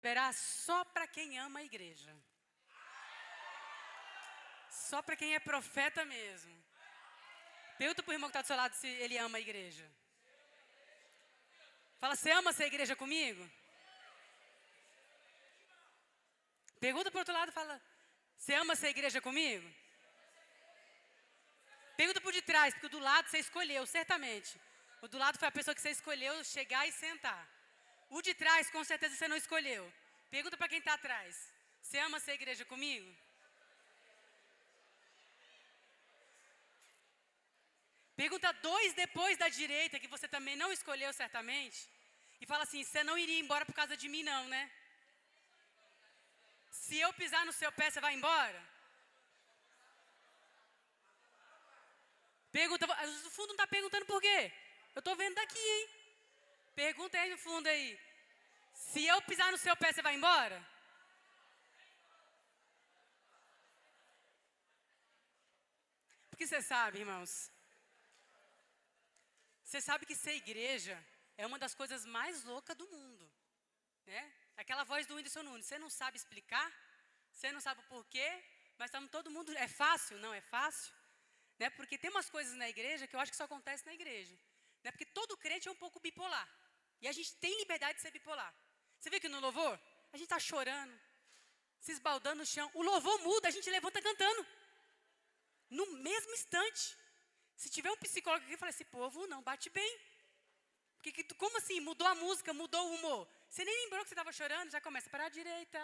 esperar só para quem ama a igreja. Só para quem é profeta mesmo. Pergunta pro irmão que está do seu lado se ele ama a igreja. Fala, você ama essa igreja comigo? Pergunta pro outro lado, fala, você ama essa igreja comigo? Pergunta pro de trás, porque o do lado você escolheu, certamente. O do lado foi a pessoa que você escolheu chegar e sentar. O de trás, com certeza, você não escolheu. Pergunta para quem está atrás. Você ama essa igreja comigo? Pergunta 2 depois da direita, que você também não escolheu certamente. E fala assim, você não iria embora por causa de mim não, né? Se eu pisar no seu pé, você vai embora? Pergunta, no fundo não está perguntando por quê? Eu estou vendo daqui, hein? Pergunta aí no fundo aí. Se eu pisar no seu pé, você vai embora? Porque você sabe, irmãos. Você sabe que ser igreja é uma das coisas mais loucas do mundo. Né? Aquela voz do Whindersson Nunes. Você não sabe explicar? Você não sabe o porquê? Mas estamos todo mundo... É fácil? Não é fácil. Né? Porque tem umas coisas na igreja que eu acho que só acontece na igreja. Né? Porque todo crente é um pouco bipolar. E a gente tem liberdade de ser bipolar. Você vê que no louvor, a gente está chorando, se esbaldando no chão. O louvor muda, a gente levanta cantando. No mesmo instante. Se tiver um psicólogo aqui, fala, esse povo não bate bem. Porque, como assim? Mudou a música, mudou o humor. Você nem lembrou que você estava chorando, já começa para a direita,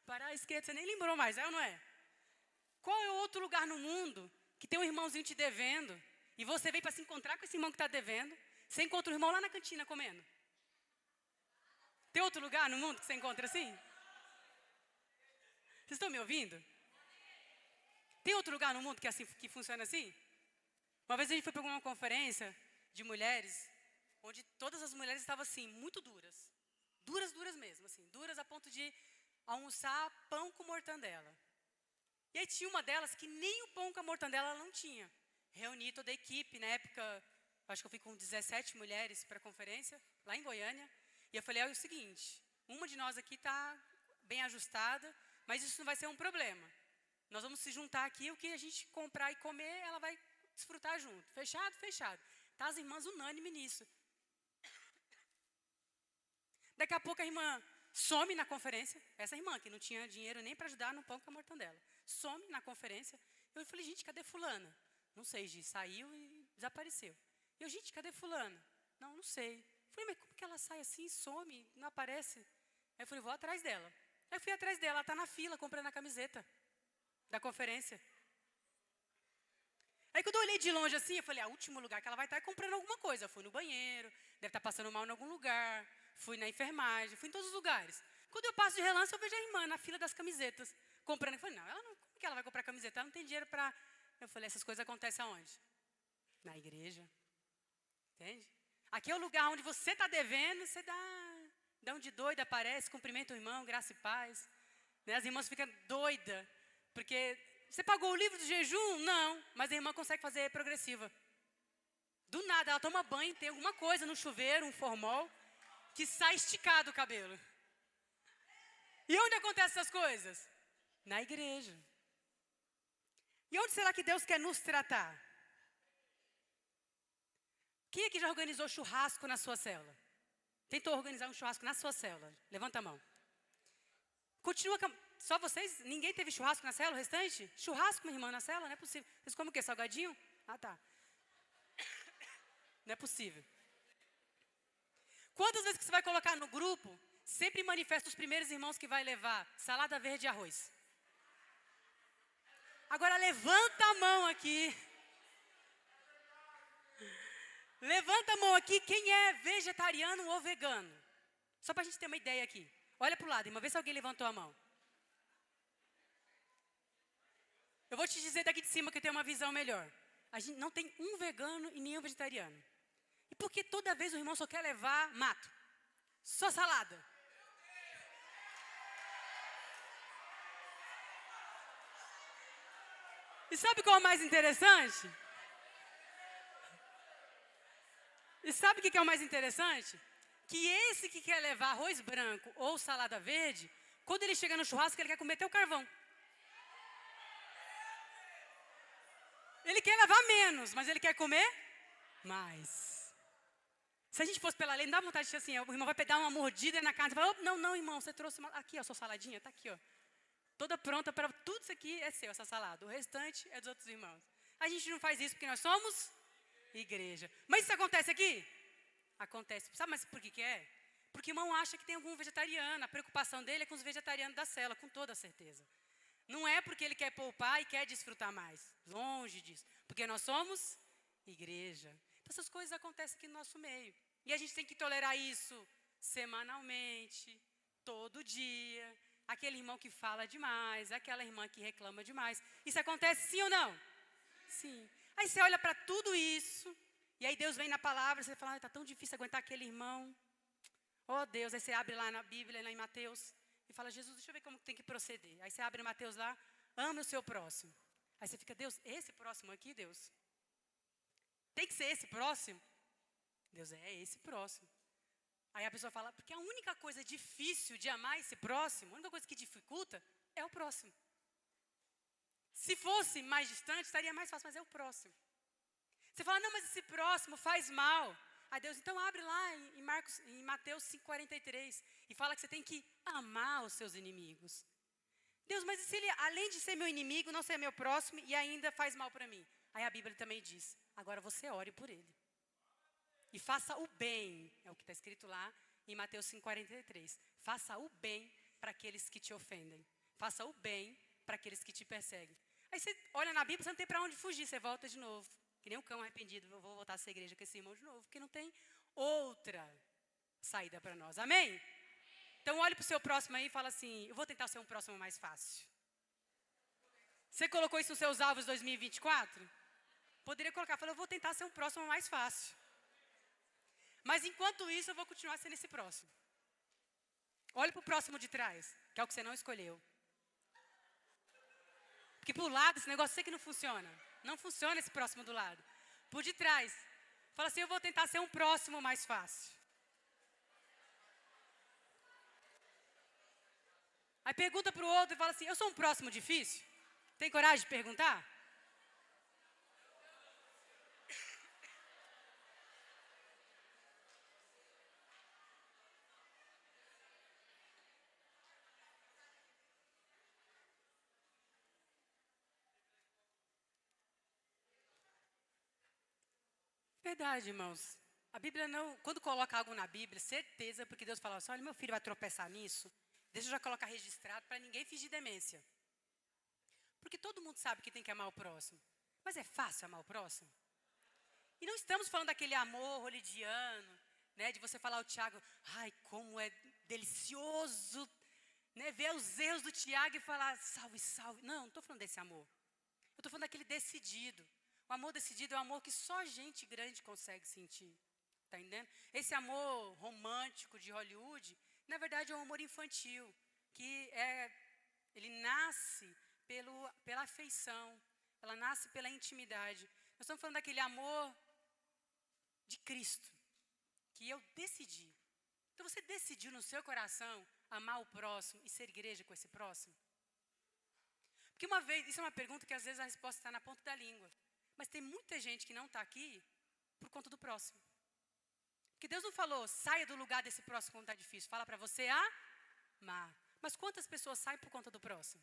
para a esquerda. Você nem lembrou mais, é ou não é? Qual é o outro lugar no mundo que tem um irmãozinho te devendo e você vem para se encontrar com esse irmão que está devendo? Você encontra o irmão lá na cantina comendo. Tem outro lugar no mundo que você encontra assim? Vocês estão me ouvindo? Tem outro lugar no mundo que, assim, que funciona assim? Uma vez a gente foi para uma conferência de mulheres, onde todas as mulheres estavam assim, muito duras. Duras mesmo, assim. Duras a ponto de almoçar pão com mortandela. E aí tinha uma delas que nem o pão com a mortandela ela não tinha. Reuni toda a equipe, na época, acho que eu fui com 17 mulheres para a conferência, lá em Goiânia. E eu falei, é o seguinte, uma de nós aqui está bem ajustada, mas isso não vai ser um problema. Nós vamos se juntar aqui, o que a gente comprar e comer, ela vai desfrutar junto. Fechado? Fechado. Tá as irmãs unânimes nisso. Daqui a pouco a irmã some na conferência. Essa irmã que não tinha dinheiro nem para ajudar no pão com a mortandela. Some na conferência. Eu falei, gente, cadê fulana? Não sei, Gi, saiu e desapareceu. Eu, gente, cadê fulana? Não sei. Eu falei, mas como que ela sai assim, some, não aparece? Aí eu falei, vou atrás dela. Aí eu fui atrás dela, ela está na fila comprando a camiseta da conferência. Aí quando eu olhei de longe assim, eu falei, último lugar que ela vai estar é comprando alguma coisa. Eu fui no banheiro, deve estar passando mal em algum lugar. Fui na enfermagem, fui em todos os lugares. Quando eu passo de relance, eu vejo a irmã na fila das camisetas, comprando. Eu falei, não, ela não, como que ela vai comprar camiseta? Ela não tem dinheiro para... Eu falei, essas coisas acontecem aonde? Na igreja. Entende? Aqui é o lugar onde você está devendo, você dá um de doida, aparece, cumprimenta o irmão, graça e paz. Né? As irmãs ficam doidas, porque... Você pagou o livro do jejum? Não, mas a irmã consegue fazer progressiva. Do nada, ela toma banho, tem alguma coisa no chuveiro, um formol, que sai esticado o cabelo. E onde acontecem essas coisas? Na igreja. E onde será que Deus quer nos tratar? Quem aqui já organizou churrasco na sua célula? Tentou organizar um churrasco na sua célula? Levanta a mão. Continua... Só vocês? Ninguém teve churrasco na célula, o restante? Churrasco, minha irmã, na célula? Não é possível. Vocês comem o quê? Salgadinho? Ah, tá. Não é possível. Quantas vezes que você vai colocar no grupo, sempre manifesta os primeiros irmãos que vai levar salada verde e arroz. Agora levanta a mão aqui. Levanta a mão aqui quem é vegetariano ou vegano. Só para a gente ter uma ideia aqui. Olha para o lado, irmã, vê se alguém levantou a mão. Eu vou te dizer daqui de cima que eu tenho uma visão melhor. A gente não tem um vegano e nenhum vegetariano. E por que toda vez o irmão só quer levar mato? Só salada. E sabe qual é o mais interessante? E sabe o que é o mais interessante? que esse que quer levar arroz branco ou salada verde, quando ele chega no churrasco, ele quer comer até o carvão. Ele quer levar menos, mas ele quer comer mais. Se a gente fosse pela lei, não dá vontade de ser assim, o irmão vai pegar uma mordida na carne e fala, não, não, irmão, você trouxe aqui, ó, sua saladinha, está aqui, ó. Toda pronta para tudo isso aqui é seu, essa salada. O restante é dos outros irmãos. A gente não faz isso porque nós somos igreja. Mas isso acontece aqui? Acontece. Sabe mas por que é? Porque o irmão acha que tem algum vegetariano. A preocupação dele é com os vegetarianos da cela, com toda certeza. Não é porque ele quer poupar e quer desfrutar mais. Longe disso. Porque nós somos igreja. Então, essas coisas acontecem aqui no nosso meio. E a gente tem que tolerar isso semanalmente, todo dia. Aquele irmão que fala demais, aquela irmã que reclama demais. Isso acontece sim ou não? Sim. Aí você olha para tudo isso, e aí Deus vem na palavra, você fala, está tão difícil aguentar aquele irmão. Oh Deus, aí você abre lá na Bíblia, lá em Mateus, e fala, Jesus, deixa eu ver como tem que proceder. Aí você abre Mateus lá, ame o seu próximo. Aí você fica, Deus, esse próximo aqui, Deus? Tem que ser esse próximo? Deus, é esse próximo. Aí a pessoa fala, porque a única coisa difícil de amar esse próximo, a única coisa que dificulta é o próximo. Se fosse mais distante, estaria mais fácil, mas é o próximo. Você fala, não, mas esse próximo faz mal. Aí Deus, então abre lá em Mateus 5,43 e fala que você tem que amar os seus inimigos. Deus, mas e se ele, além de ser meu inimigo, não ser meu próximo e ainda faz mal para mim? Aí a Bíblia também diz, agora você ore por ele. E faça o bem, é o que está escrito lá em Mateus 5,43. Faça o bem para aqueles que te ofendem. Faça o bem para aqueles que te perseguem. Aí você olha na Bíblia, você não tem para onde fugir, você volta de novo. Que nem um cão arrependido, eu vou voltar a essa igreja com esse irmão de novo, porque não tem outra saída para nós. Amém? Então olhe para o seu próximo aí e fala assim, eu vou tentar ser um próximo mais fácil. Você colocou isso nos seus alvos 2024? Poderia colocar, falou, eu vou tentar ser um próximo mais fácil. Mas enquanto isso, eu vou continuar sendo esse próximo. Olhe para o próximo de trás, que é o que você não escolheu. Porque por lado, esse negócio sei que não funciona. Não funciona esse próximo do lado. Por de trás. Fala assim, eu vou tentar ser um próximo mais fácil. Aí pergunta para o outro e fala assim, eu sou um próximo difícil? Tem coragem de perguntar? Verdade, irmãos. A Bíblia não, quando coloca algo na Bíblia, certeza, porque Deus fala assim, olha, meu filho vai tropeçar nisso, deixa eu já colocar registrado para ninguém fingir demência. Porque todo mundo sabe que tem que amar o próximo. Mas é fácil amar o próximo? E não estamos falando daquele amor holidiano, né, de você falar ao Tiago, ai, como é delicioso, né, ver os erros do Tiago e falar, salve, salve. Não estou falando desse amor. Eu estou falando daquele decidido. O amor decidido é um amor que só gente grande consegue sentir. Está entendendo? Esse amor romântico de Hollywood, na verdade é um amor infantil, que ele nasce pela afeição, ela nasce pela intimidade. Nós estamos falando daquele amor de Cristo, que eu decidi. Então você decidiu no seu coração amar o próximo e ser igreja com esse próximo? Porque uma vez, isso é uma pergunta que às vezes a resposta está na ponta da língua. Mas tem muita gente que não está aqui por conta do próximo. Porque Deus não falou, saia do lugar desse próximo quando está difícil. Fala para você amar. Mas quantas pessoas saem por conta do próximo?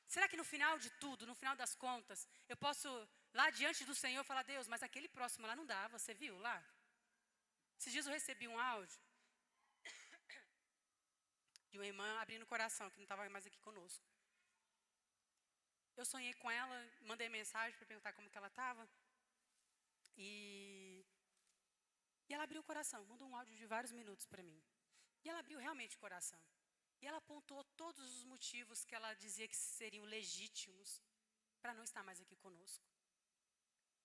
Será que no final de tudo, no final das contas, eu posso, lá diante do Senhor, falar, Deus, mas aquele próximo lá não dá, você viu lá? Esses dias eu recebi um áudio de uma irmã abrindo o coração, que não estava mais aqui conosco. Eu sonhei com ela, mandei mensagem para perguntar como que ela estava. E ela abriu o coração, mandou um áudio de vários minutos para mim. E ela abriu realmente o coração. E ela apontou todos os motivos que ela dizia que seriam legítimos para não estar mais aqui conosco.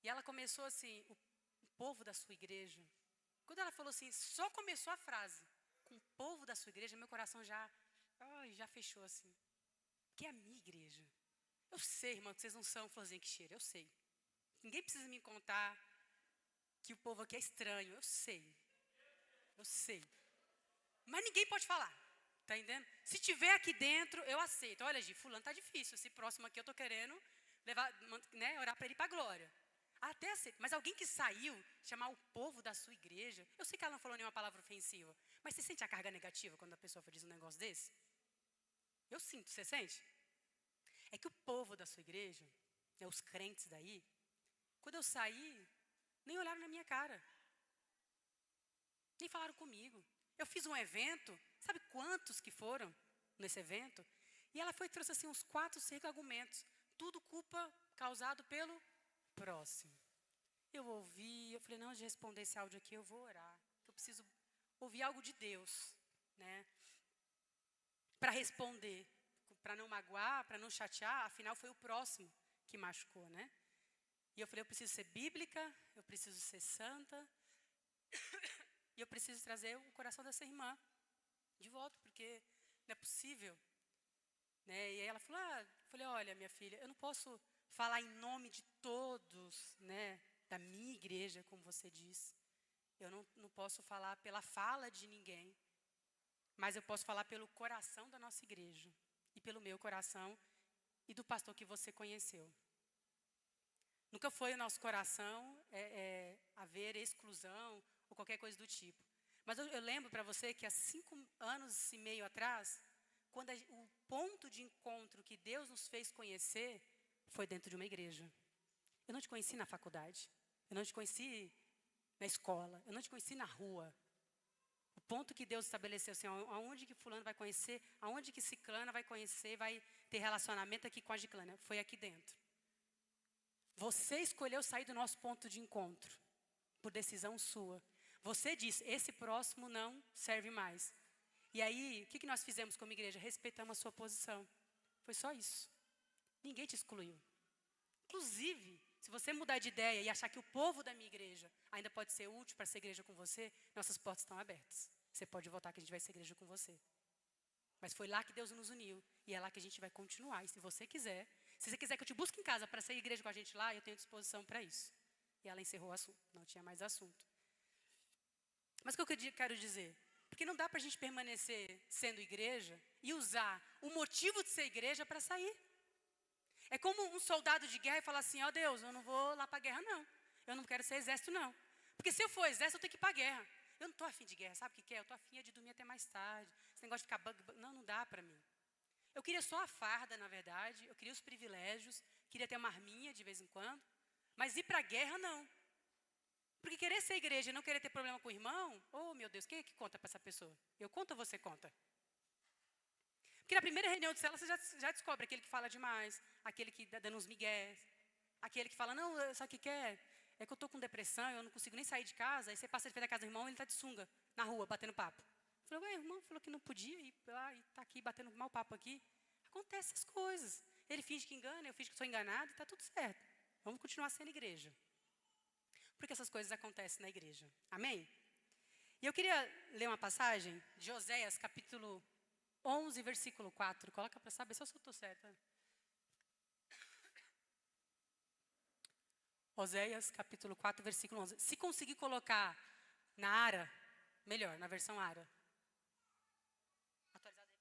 E ela começou assim, o povo da sua igreja. Quando ela falou assim, só começou a frase, com o povo da sua igreja, meu coração já fechou assim. Que é a minha igreja. Eu sei, irmão, que vocês não são florzinha que cheira, eu sei. Ninguém precisa me contar que o povo aqui é estranho, eu sei. Eu sei. Mas ninguém pode falar. Tá entendendo? Se tiver aqui dentro, eu aceito. Olha, Gi, fulano tá difícil. Esse próximo aqui eu tô querendo levar, né, orar para ele ir para a glória. Até aceito. Mas alguém que saiu, chamar o povo da sua igreja, eu sei que ela não falou nenhuma palavra ofensiva, mas você sente a carga negativa quando a pessoa diz um negócio desse? Eu sinto, você sente? É que o povo da sua igreja, né, os crentes daí, quando eu saí, nem olharam na minha cara. Nem falaram comigo. Eu fiz um evento, sabe quantos que foram nesse evento? E ela foi e trouxe assim uns 4, 5 argumentos. Tudo culpa causado pelo próximo. Eu ouvi, eu falei, não, de responder esse áudio aqui, eu vou orar. Eu preciso ouvir algo de Deus, né? Para responder, para não magoar, para não chatear, afinal foi o próximo que machucou, né? E eu falei, eu preciso ser bíblica, eu preciso ser santa, e eu preciso trazer o coração dessa irmã de volta, porque não é possível. Né? E aí ela falou, eu falei, olha, minha filha, eu não posso falar em nome de todos, né, da minha igreja, como você diz. Eu não posso falar pela fala de ninguém, mas eu posso falar pelo coração da nossa igreja, e pelo meu coração, e do pastor que você conheceu. Nunca foi o nosso coração haver exclusão, ou qualquer coisa do tipo. Mas eu lembro para você que há 5 anos e meio atrás, quando o ponto de encontro que Deus nos fez conhecer foi dentro de uma igreja. Eu não te conheci na faculdade, eu não te conheci na escola, eu não te conheci na rua. O ponto que Deus estabeleceu, assim, aonde que fulano vai conhecer, aonde que ciclana vai conhecer, vai ter relacionamento aqui com a giclana, foi aqui dentro. Você escolheu sair do nosso ponto de encontro, por decisão sua. Você disse, esse próximo não serve mais. E aí, o que nós fizemos como igreja? Respeitamos a sua posição. Foi só isso. Ninguém te excluiu. Inclusive, se você mudar de ideia e achar que o povo da minha igreja ainda pode ser útil para ser igreja com você, nossas portas estão abertas. Você pode voltar que a gente vai ser igreja com você. Mas foi lá que Deus nos uniu. E é lá que a gente vai continuar. E se você quiser que eu te busque em casa para ser igreja com a gente lá, eu tenho disposição para isso. E ela encerrou o assunto. Não tinha mais assunto. Mas o que eu quero dizer? Porque não dá para a gente permanecer sendo igreja e usar o motivo de ser igreja para sair. É como um soldado de guerra e falar assim, Deus, eu não vou lá para a guerra não. Eu não quero ser exército não. Porque se eu for exército, eu tenho que ir para a guerra. Eu não estou afim de guerra, sabe o que é? Eu estou afim de dormir até mais tarde. Esse negócio de ficar não dá para mim. Eu queria só a farda, na verdade. Eu queria os privilégios. Queria ter uma arminha de vez em quando. Mas ir para a guerra, não. Porque querer ser igreja e não querer ter problema com o irmão, meu Deus, quem é que conta para essa pessoa? Eu conto ou você conta? Porque na primeira reunião de célula você já descobre aquele que fala demais, aquele que dá dando uns migués, aquele que fala, não, sabe o que quer? É que eu estou com depressão, eu não consigo nem sair de casa, aí você passa de frente da casa do irmão e ele está de sunga, na rua, batendo papo. Eu falei, o irmão falou que não podia ir lá e está aqui batendo mau papo aqui. Acontece essas coisas. Ele finge que engana, eu finge que sou enganado e está tudo certo. Vamos continuar sendo igreja. Porque essas coisas acontecem na igreja. Amém? E eu queria ler uma passagem de Oséias, capítulo 11, versículo 4. Coloca para saber se eu estou certa. Oséias, capítulo 4, versículo 11. Se conseguir colocar na ARA, melhor, na versão ARA. Atualizada.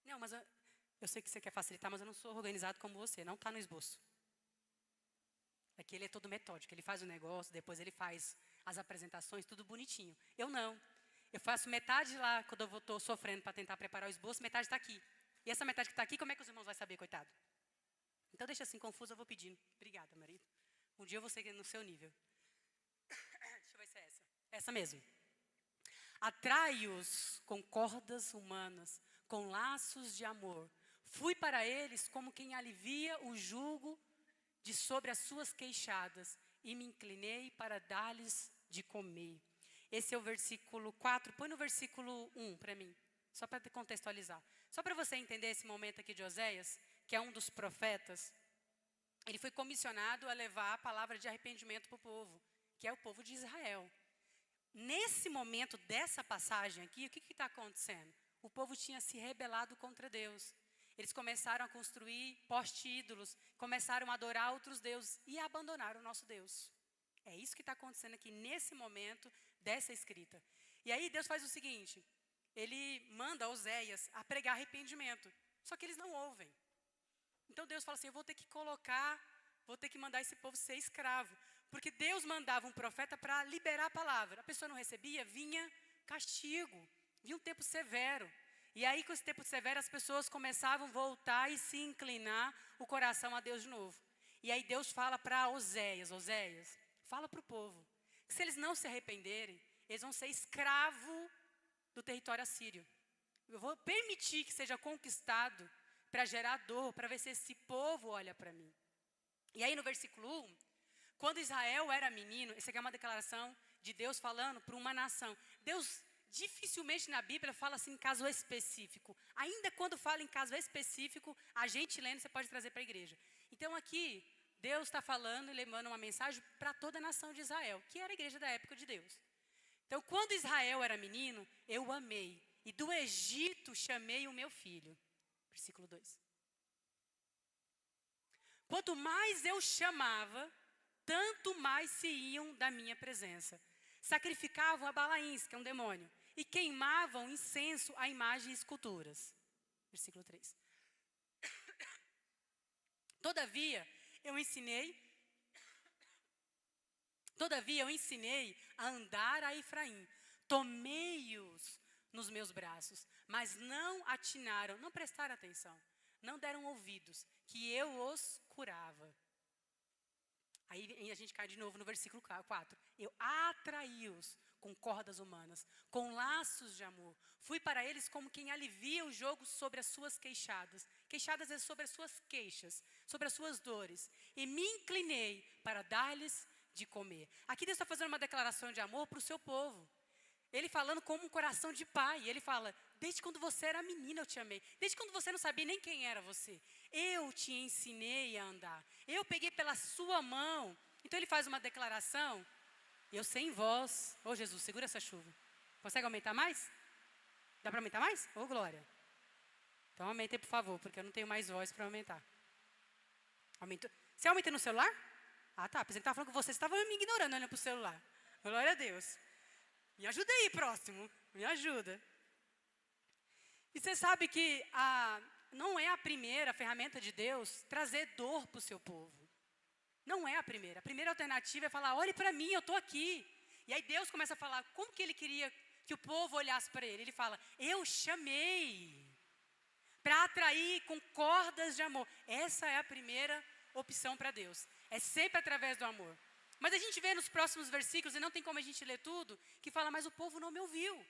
Não, mas eu sei que você quer facilitar, mas eu não sou organizado como você. Não está no esboço. Aqui ele é todo metódico. Ele faz o negócio, depois ele faz as apresentações, tudo bonitinho. Eu não. Eu faço metade lá, quando eu estou sofrendo para tentar preparar o esboço, metade está aqui. E essa metade que está aqui, como é que os irmãos vão saber, coitado? Então deixa assim, confuso, eu vou pedindo. Obrigada, marido. Um dia eu vou ser no seu nível. Deixa eu ver se é essa. Essa mesmo. Atrai-os com cordas humanas, com laços de amor. Fui para eles como quem alivia o jugo de sobre as suas queixadas e me inclinei para dar-lhes de comer. Esse é o versículo 4. Põe no versículo 1 para mim, só para contextualizar. Só para você entender esse momento aqui de Oséias, que é um dos profetas. Ele foi comissionado a levar a palavra de arrependimento para o povo, que é o povo de Israel. Nesse momento dessa passagem aqui, o que está acontecendo? O povo tinha se rebelado contra Deus. Eles começaram a construir poste-ídolos, começaram a adorar outros deuses e abandonaram o nosso Deus. É isso que está acontecendo aqui nesse momento dessa escrita. E aí Deus faz o seguinte, Ele manda Oséias a pregar arrependimento, só que eles não ouvem. Então Deus fala assim, eu vou ter que mandar esse povo ser escravo. Porque Deus mandava um profeta para liberar a palavra. A pessoa não recebia, vinha castigo, vinha um tempo severo. E aí, com esse tempo severo, as pessoas começavam a voltar e se inclinar o coração a Deus de novo. E aí Deus fala para Oséias, fala para o povo, que se eles não se arrependerem, eles vão ser escravos do território assírio. Eu vou permitir que seja conquistado para gerar dor, para ver se esse povo olha para mim. E aí no versículo 1, quando Israel era menino, essa aqui é uma declaração de Deus falando para uma nação. Deus dificilmente na Bíblia fala assim em caso específico. Ainda quando fala em caso específico, a gente lendo, você pode trazer para a igreja. Então aqui, Deus está falando e levando uma mensagem para toda a nação de Israel, que era a igreja da época de Deus. Então quando Israel era menino, eu o amei, e do Egito chamei o meu filho. Versículo 2. Quanto mais eu chamava, tanto mais se iam da minha presença. Sacrificavam a Balaíns, que é um demônio, e queimavam incenso a imagens e esculturas. Versículo 3. Todavia, eu ensinei a andar a Efraim. Tomei-os nos meus braços, mas não atinaram, não prestaram atenção, não deram ouvidos, que eu os curava. Aí a gente cai de novo no versículo 4. Eu atraí-os com cordas humanas, com laços de amor. Fui para eles como quem alivia o jogo sobre as suas queixadas. Queixadas é sobre as suas queixas, sobre as suas dores. E me inclinei para dar-lhes de comer. Aqui Deus está fazendo uma declaração de amor para o seu povo. Ele falando como um coração de pai. Ele fala, desde quando você era menina eu te amei. Desde quando você não sabia nem quem era você. Eu te ensinei a andar. Eu peguei pela sua mão. Então ele faz uma declaração. Eu sei em vós. Ô Jesus, segura essa chuva. Consegue aumentar mais? Dá para aumentar mais? Ô glória. Então aumente por favor, porque eu não tenho mais voz para aumentar. Aumentou. Você aumenta no celular? Ah tá, pensei que estava falando com você estava me ignorando olhando para o celular. Glória a Deus. Me ajuda aí, próximo. Me ajuda. E você sabe que não é a primeira ferramenta de Deus trazer dor para o seu povo. Não é a primeira. A primeira alternativa é falar, olhe para mim, eu estou aqui. E aí Deus começa a falar como que Ele queria que o povo olhasse para Ele. Ele fala, eu chamei para atrair com cordas de amor. Essa é a primeira opção para Deus. É sempre através do amor. Mas a gente vê nos próximos versículos, e não tem como a gente ler tudo, que fala, mas o povo não me ouviu.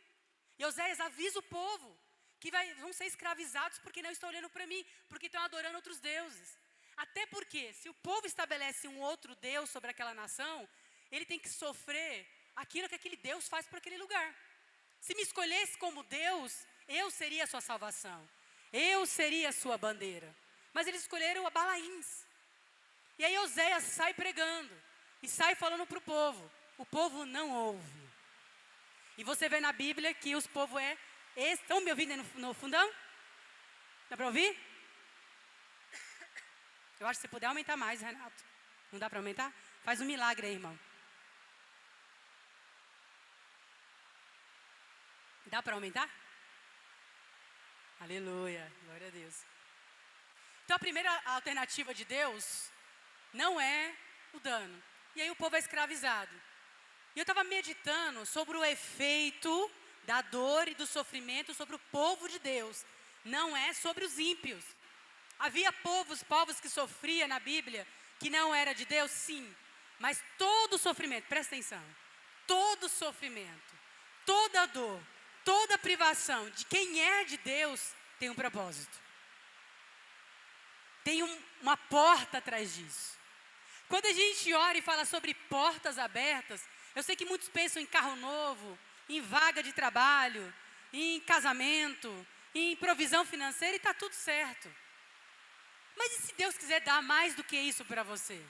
E Oséias avisa o povo que vão ser escravizados porque não estão olhando para mim, porque estão adorando outros deuses. Até porque, se o povo estabelece um outro Deus sobre aquela nação, ele tem que sofrer aquilo que aquele Deus faz para aquele lugar. Se me escolhesse como Deus, eu seria a sua salvação. Eu seria a sua bandeira. Mas eles escolheram a Balaíns. E aí Oséias sai pregando. E sai falando para o povo. O povo não ouve. E você vê na Bíblia que os povos estão me ouvindo aí no fundão? Dá para ouvir? Eu acho que você puder aumentar mais, Renato. Não dá para aumentar? Faz um milagre aí, irmão. Dá para aumentar? Aleluia, glória a Deus. Então a primeira alternativa de Deus não é o dano. E aí o povo é escravizado. E eu estava meditando sobre o efeito da dor e do sofrimento sobre o povo de Deus. Não é sobre os ímpios. Havia povos que sofriam na Bíblia, que não era de Deus, sim. Mas todo sofrimento, presta atenção. Todo sofrimento, toda dor, toda privação de quem é de Deus tem um propósito. Tem uma porta atrás disso. Quando a gente ora e fala sobre portas abertas, eu sei que muitos pensam em carro novo, em vaga de trabalho, em casamento, em provisão financeira e está tudo certo. Mas e se Deus quiser dar mais do que isso para você?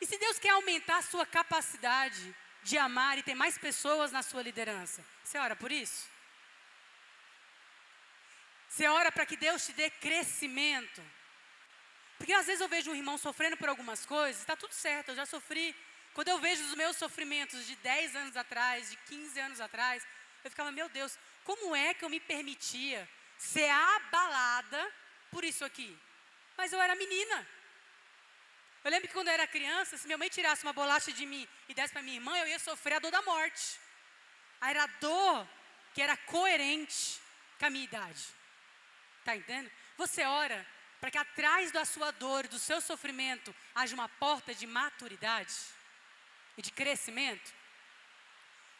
E se Deus quer aumentar a sua capacidade de amar e ter mais pessoas na sua liderança? Você ora por isso? Você ora para que Deus te dê crescimento. Porque às vezes eu vejo um irmão sofrendo por algumas coisas, está tudo certo, eu já sofri. Quando eu vejo os meus sofrimentos de 10 anos atrás, de 15 anos atrás, eu ficava, meu Deus, como é que eu me permitia ser abalada por isso aqui? Mas eu era menina. Eu lembro que quando eu era criança, se minha mãe tirasse uma bolacha de mim e desse para minha irmã, eu ia sofrer a dor da morte. Aí era a dor que era coerente com a minha idade. Está entendendo? Você ora para que atrás da sua dor, do seu sofrimento, haja uma porta de maturidade e de crescimento.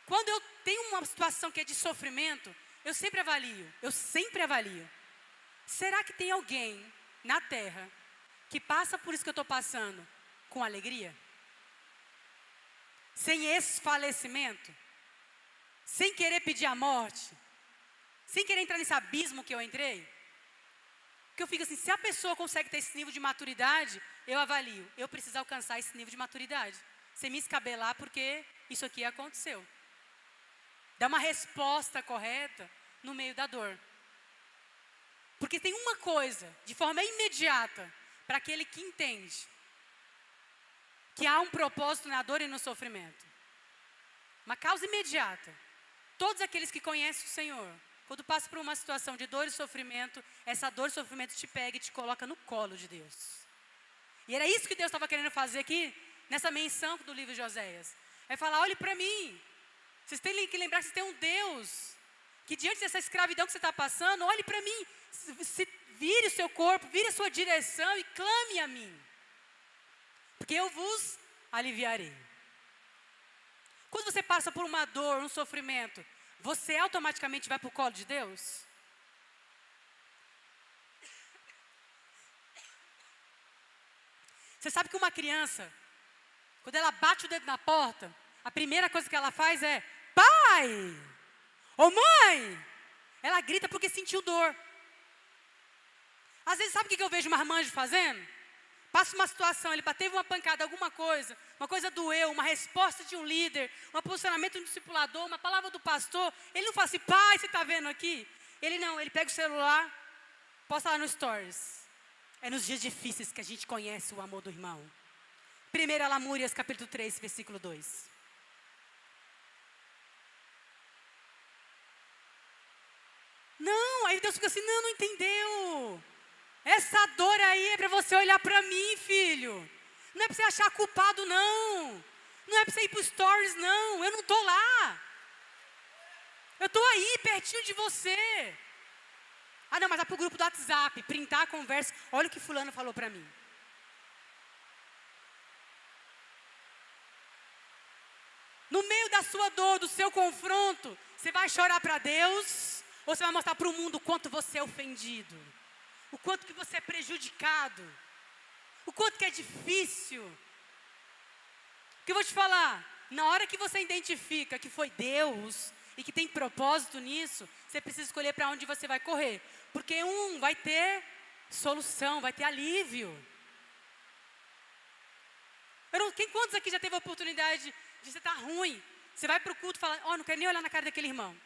Quando eu tenho uma situação que é de sofrimento, eu sempre avalio. Será que tem alguém na terra que passa por isso que eu estou passando com alegria? Sem esfalecimento? Sem querer pedir a morte? Sem querer entrar nesse abismo que eu entrei? Porque eu fico assim, se a pessoa consegue ter esse nível de maturidade, eu avalio. Eu preciso alcançar esse nível de maturidade. Sem me escabelar porque isso aqui aconteceu. Dá uma resposta correta no meio da dor. Porque tem uma coisa, de forma imediata, para aquele que entende, que há um propósito na dor e no sofrimento. Uma causa imediata. Todos aqueles que conhecem o Senhor, quando passa por uma situação de dor e sofrimento, essa dor e sofrimento te pega e te coloca no colo de Deus. E era isso que Deus estava querendo fazer aqui, nessa menção do livro de Oséias. É falar, olhe para mim. Vocês têm que lembrar que vocês têm um Deus, que diante dessa escravidão que você está passando, olhe para mim. Vire o seu corpo, vire a sua direção e clame a mim. Porque eu vos aliviarei. Quando você passa por uma dor, um sofrimento, você automaticamente vai para o colo de Deus? Você sabe que uma criança, quando ela bate o dedo na porta, a primeira coisa que ela faz é, pai! Ô mãe! Ela grita porque sentiu dor. Às vezes, sabe o que eu vejo marmanjo fazendo? Passa uma situação, ele teve uma pancada, alguma coisa, uma coisa doeu, uma resposta de um líder, um posicionamento de um discipulador, uma palavra do pastor. Ele não fala assim, pai, você está vendo aqui? Ele pega o celular, posta lá no Stories. É nos dias difíceis que a gente conhece o amor do irmão. 1 Lamúrias, capítulo 3, versículo 2. Não, aí Deus fica assim, não entendeu. Essa dor aí é para você olhar para mim, filho. Não é para você achar culpado, não. Não é para você ir para os stories, não. Eu não estou lá. Eu estou aí, pertinho de você. Ah, não, mas vai para o grupo do WhatsApp, printar a conversa. Olha o que fulano falou para mim. No meio da sua dor, do seu confronto, você vai chorar para Deus ou você vai mostrar para o mundo o quanto você é ofendido? O quanto que você é prejudicado. O quanto que é difícil. Porque eu vou te falar, na hora que você identifica que foi Deus e que tem propósito nisso, você precisa escolher para onde você vai correr. Porque vai ter solução, vai ter alívio. Quantos aqui já teve a oportunidade de você estar ruim? Você vai para o culto e fala, não quero nem olhar na cara daquele irmão.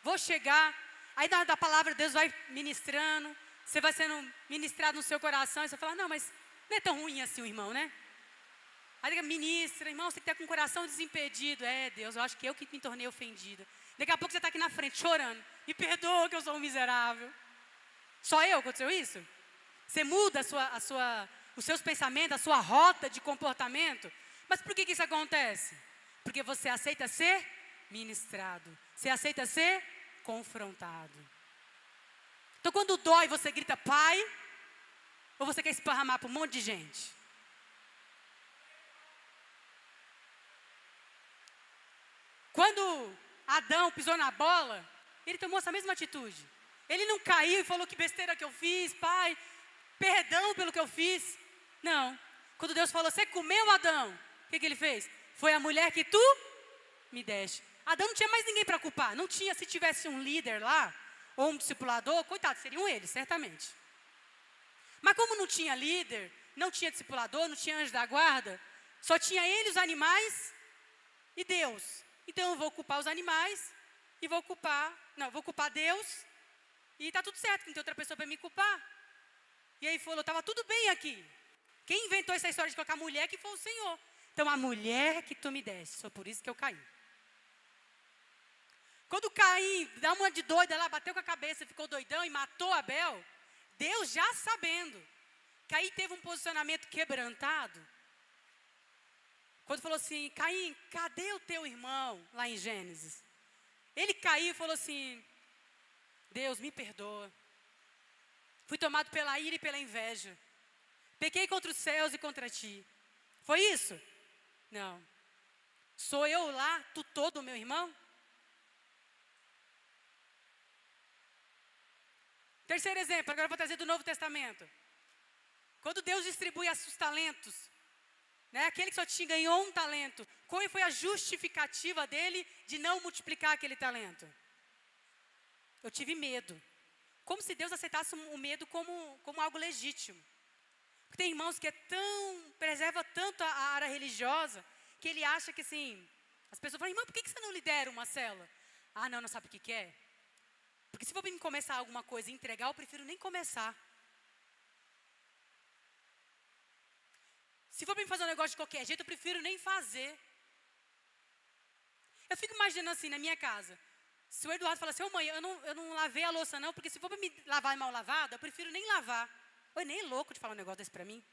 Vou chegar, aí da palavra Deus vai ministrando. Você vai sendo ministrado no seu coração, e você fala, não, mas não é tão ruim assim o irmão, né? Aí ministra, irmão, você tem que estar com o coração desimpedido. Deus, eu acho que eu que me tornei ofendida. Daqui a pouco você está aqui na frente, chorando. Me perdoa que eu sou um miserável. Só eu aconteceu isso? Você muda os seus pensamentos, a sua rota de comportamento. Mas por que isso acontece? Porque você aceita ser ministrado. Você aceita ser confrontado. Então, quando dói, você grita, pai, ou você quer esparramar para um monte de gente? Quando Adão pisou na bola, ele tomou essa mesma atitude. Ele não caiu e falou, que besteira que eu fiz, pai, perdão pelo que eu fiz. Não. Quando Deus falou, você comeu, Adão, o que ele fez? Foi a mulher que tu me deste. Adão não tinha mais ninguém para culpar. Não tinha, se tivesse um líder lá, ou um discipulador, coitado, seriam eles, certamente. Mas como não tinha líder, não tinha discipulador, não tinha anjo da guarda, só tinha ele, os animais e Deus. Então eu vou culpar os animais e vou culpar Deus e tá tudo certo, não tem outra pessoa para me culpar. E aí falou, estava tudo bem aqui. Quem inventou essa história de colocar mulher que foi o Senhor. Então, a mulher que tu me deste, foi por isso que eu caí. Quando Caim, dá uma de doida lá, bateu com a cabeça, ficou doidão e matou Abel, Deus já sabendo, Caim teve um posicionamento quebrantado. Quando falou assim, Caim, cadê o teu irmão? Lá em Gênesis. Ele caiu e falou assim, Deus, me perdoa. Fui tomado pela ira e pela inveja. Pequei contra os céus e contra ti. Foi isso? Não. Sou eu lá, tutor do meu irmão? Terceiro exemplo, agora eu vou trazer do Novo Testamento. Quando Deus distribui os talentos, né, aquele que só ganhou um talento, qual foi a justificativa dele de não multiplicar aquele talento? Eu tive medo. Como se Deus aceitasse o medo como algo legítimo. Porque tem irmãos que preserva tanto a área religiosa, que ele acha que assim, as pessoas falam, irmão, por que você não lidera uma célula? Ah, não sabe o que é? Porque se for para me começar alguma coisa e entregar, eu prefiro nem começar. Se for para me fazer um negócio de qualquer jeito, eu prefiro nem fazer. Eu fico imaginando assim, na minha casa. Se o Eduardo fala assim, mãe, eu não lavei a louça não, porque se for para me lavar mal lavada, eu prefiro nem lavar. Oi, nem é louco de falar um negócio desse para mim.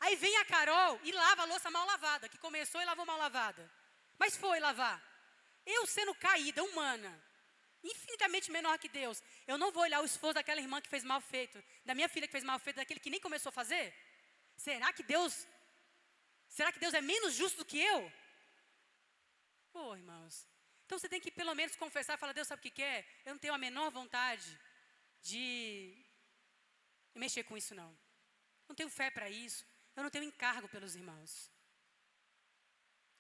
Aí vem a Carol e lava a louça mal lavada, que começou e lavou mal lavada. Mas foi lavar. Eu sendo caída, humana, infinitamente menor que Deus, eu não vou olhar o esforço daquela irmã que fez mal feito, da minha filha que fez mal feito, daquele que nem começou a fazer? Será que Deus é menos justo do que eu? Pô, irmãos. Então você tem que pelo menos confessar e falar, Deus sabe o que é? Eu não tenho a menor vontade de mexer com isso não. Não tenho fé para isso. Eu não tenho encargo pelos irmãos.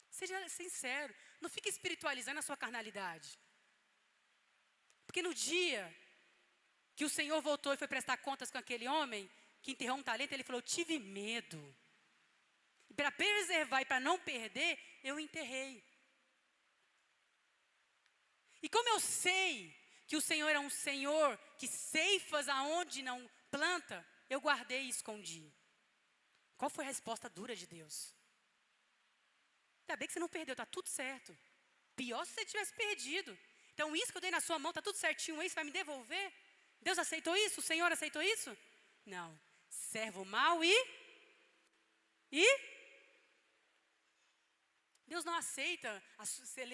Seja sincero. Não fique espiritualizando a sua carnalidade. Porque no dia que o Senhor voltou e foi prestar contas com aquele homem que enterrou um talento, ele falou, eu tive medo. E para preservar e para não perder, eu enterrei. E como eu sei que o Senhor é um Senhor que ceifas aonde não planta, eu guardei e escondi. Qual foi a resposta dura de Deus? Ainda bem que você não perdeu, está tudo certo. Pior se você tivesse perdido. Então isso que eu dei na sua mão, está tudo certinho aí, você vai me devolver? Deus aceitou isso? O Senhor aceitou isso? Não. Servo mau e Deus não aceita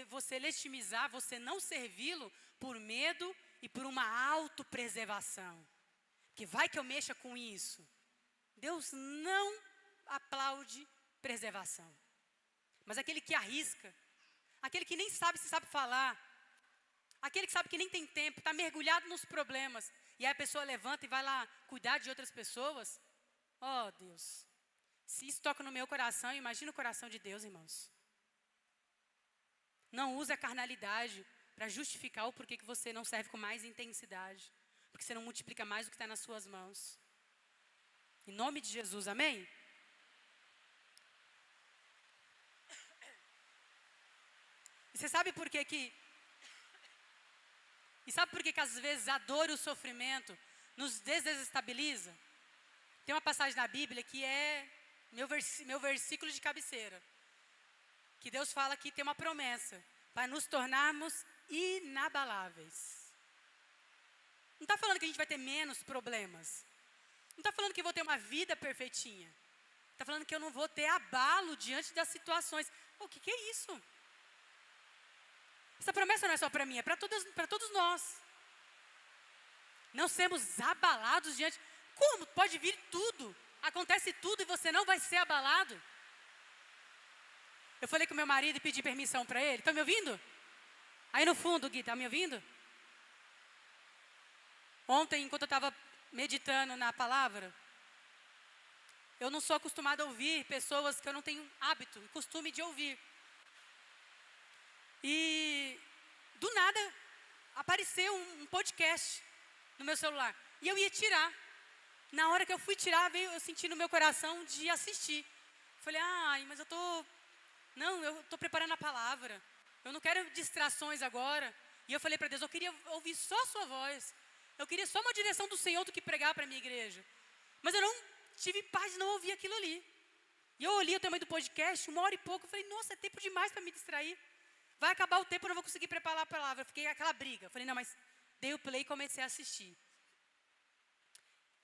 você legitimizar, você não servi-lo por medo e por uma autopreservação. Porque vai que eu mexa com isso. Deus não aplaude preservação. Mas aquele que arrisca, aquele que nem sabe se sabe falar, aquele que sabe que nem tem tempo, está mergulhado nos problemas, e aí a pessoa levanta e vai lá cuidar de outras pessoas. Oh, Deus. Se isso toca no meu coração, imagina o coração de Deus, irmãos. Não use a carnalidade para justificar o porquê que você não serve com mais intensidade. Porque você não multiplica mais o que está nas suas mãos. Em nome de Jesus, amém? E você sabe por que que... E sabe por que que às vezes a dor e o sofrimento nos desestabiliza? Tem uma passagem na Bíblia que é meu versículo de cabeceira. Que Deus fala que tem uma promessa para nos tornarmos inabaláveis. Não está falando que a gente vai ter menos problemas. Não está falando que eu vou ter uma vida perfeitinha. Está falando que eu não vou ter abalo diante das situações. O que é isso? Essa promessa não é só para mim, é para todos nós. Não sermos abalados diante... Como? Pode vir tudo. Acontece tudo e você não vai ser abalado. Eu falei com meu marido e pedi permissão para ele. Estão me ouvindo? Aí no fundo, Gui, está me ouvindo? Ontem, enquanto eu estava meditando na palavra, eu não sou acostumada a ouvir pessoas que eu não tenho hábito e costume de ouvir. E do nada apareceu um podcast no meu celular. E eu ia tirar. Na hora que eu fui tirar, eu senti no meu coração de assistir. Falei, mas eu estou preparando a palavra. Eu não quero distrações agora. E eu falei para Deus, eu queria ouvir só a sua voz. Eu queria só uma direção do Senhor do que pregar para a minha igreja. Mas eu não tive paz de não ouvir aquilo ali. E eu olhei o tamanho do podcast, 1 hora e pouco. Eu falei, nossa, é tempo demais para me distrair. Vai acabar o tempo, eu não vou conseguir preparar a palavra. Eu fiquei aquela briga. Eu falei, não, mas dei o play e comecei a assistir.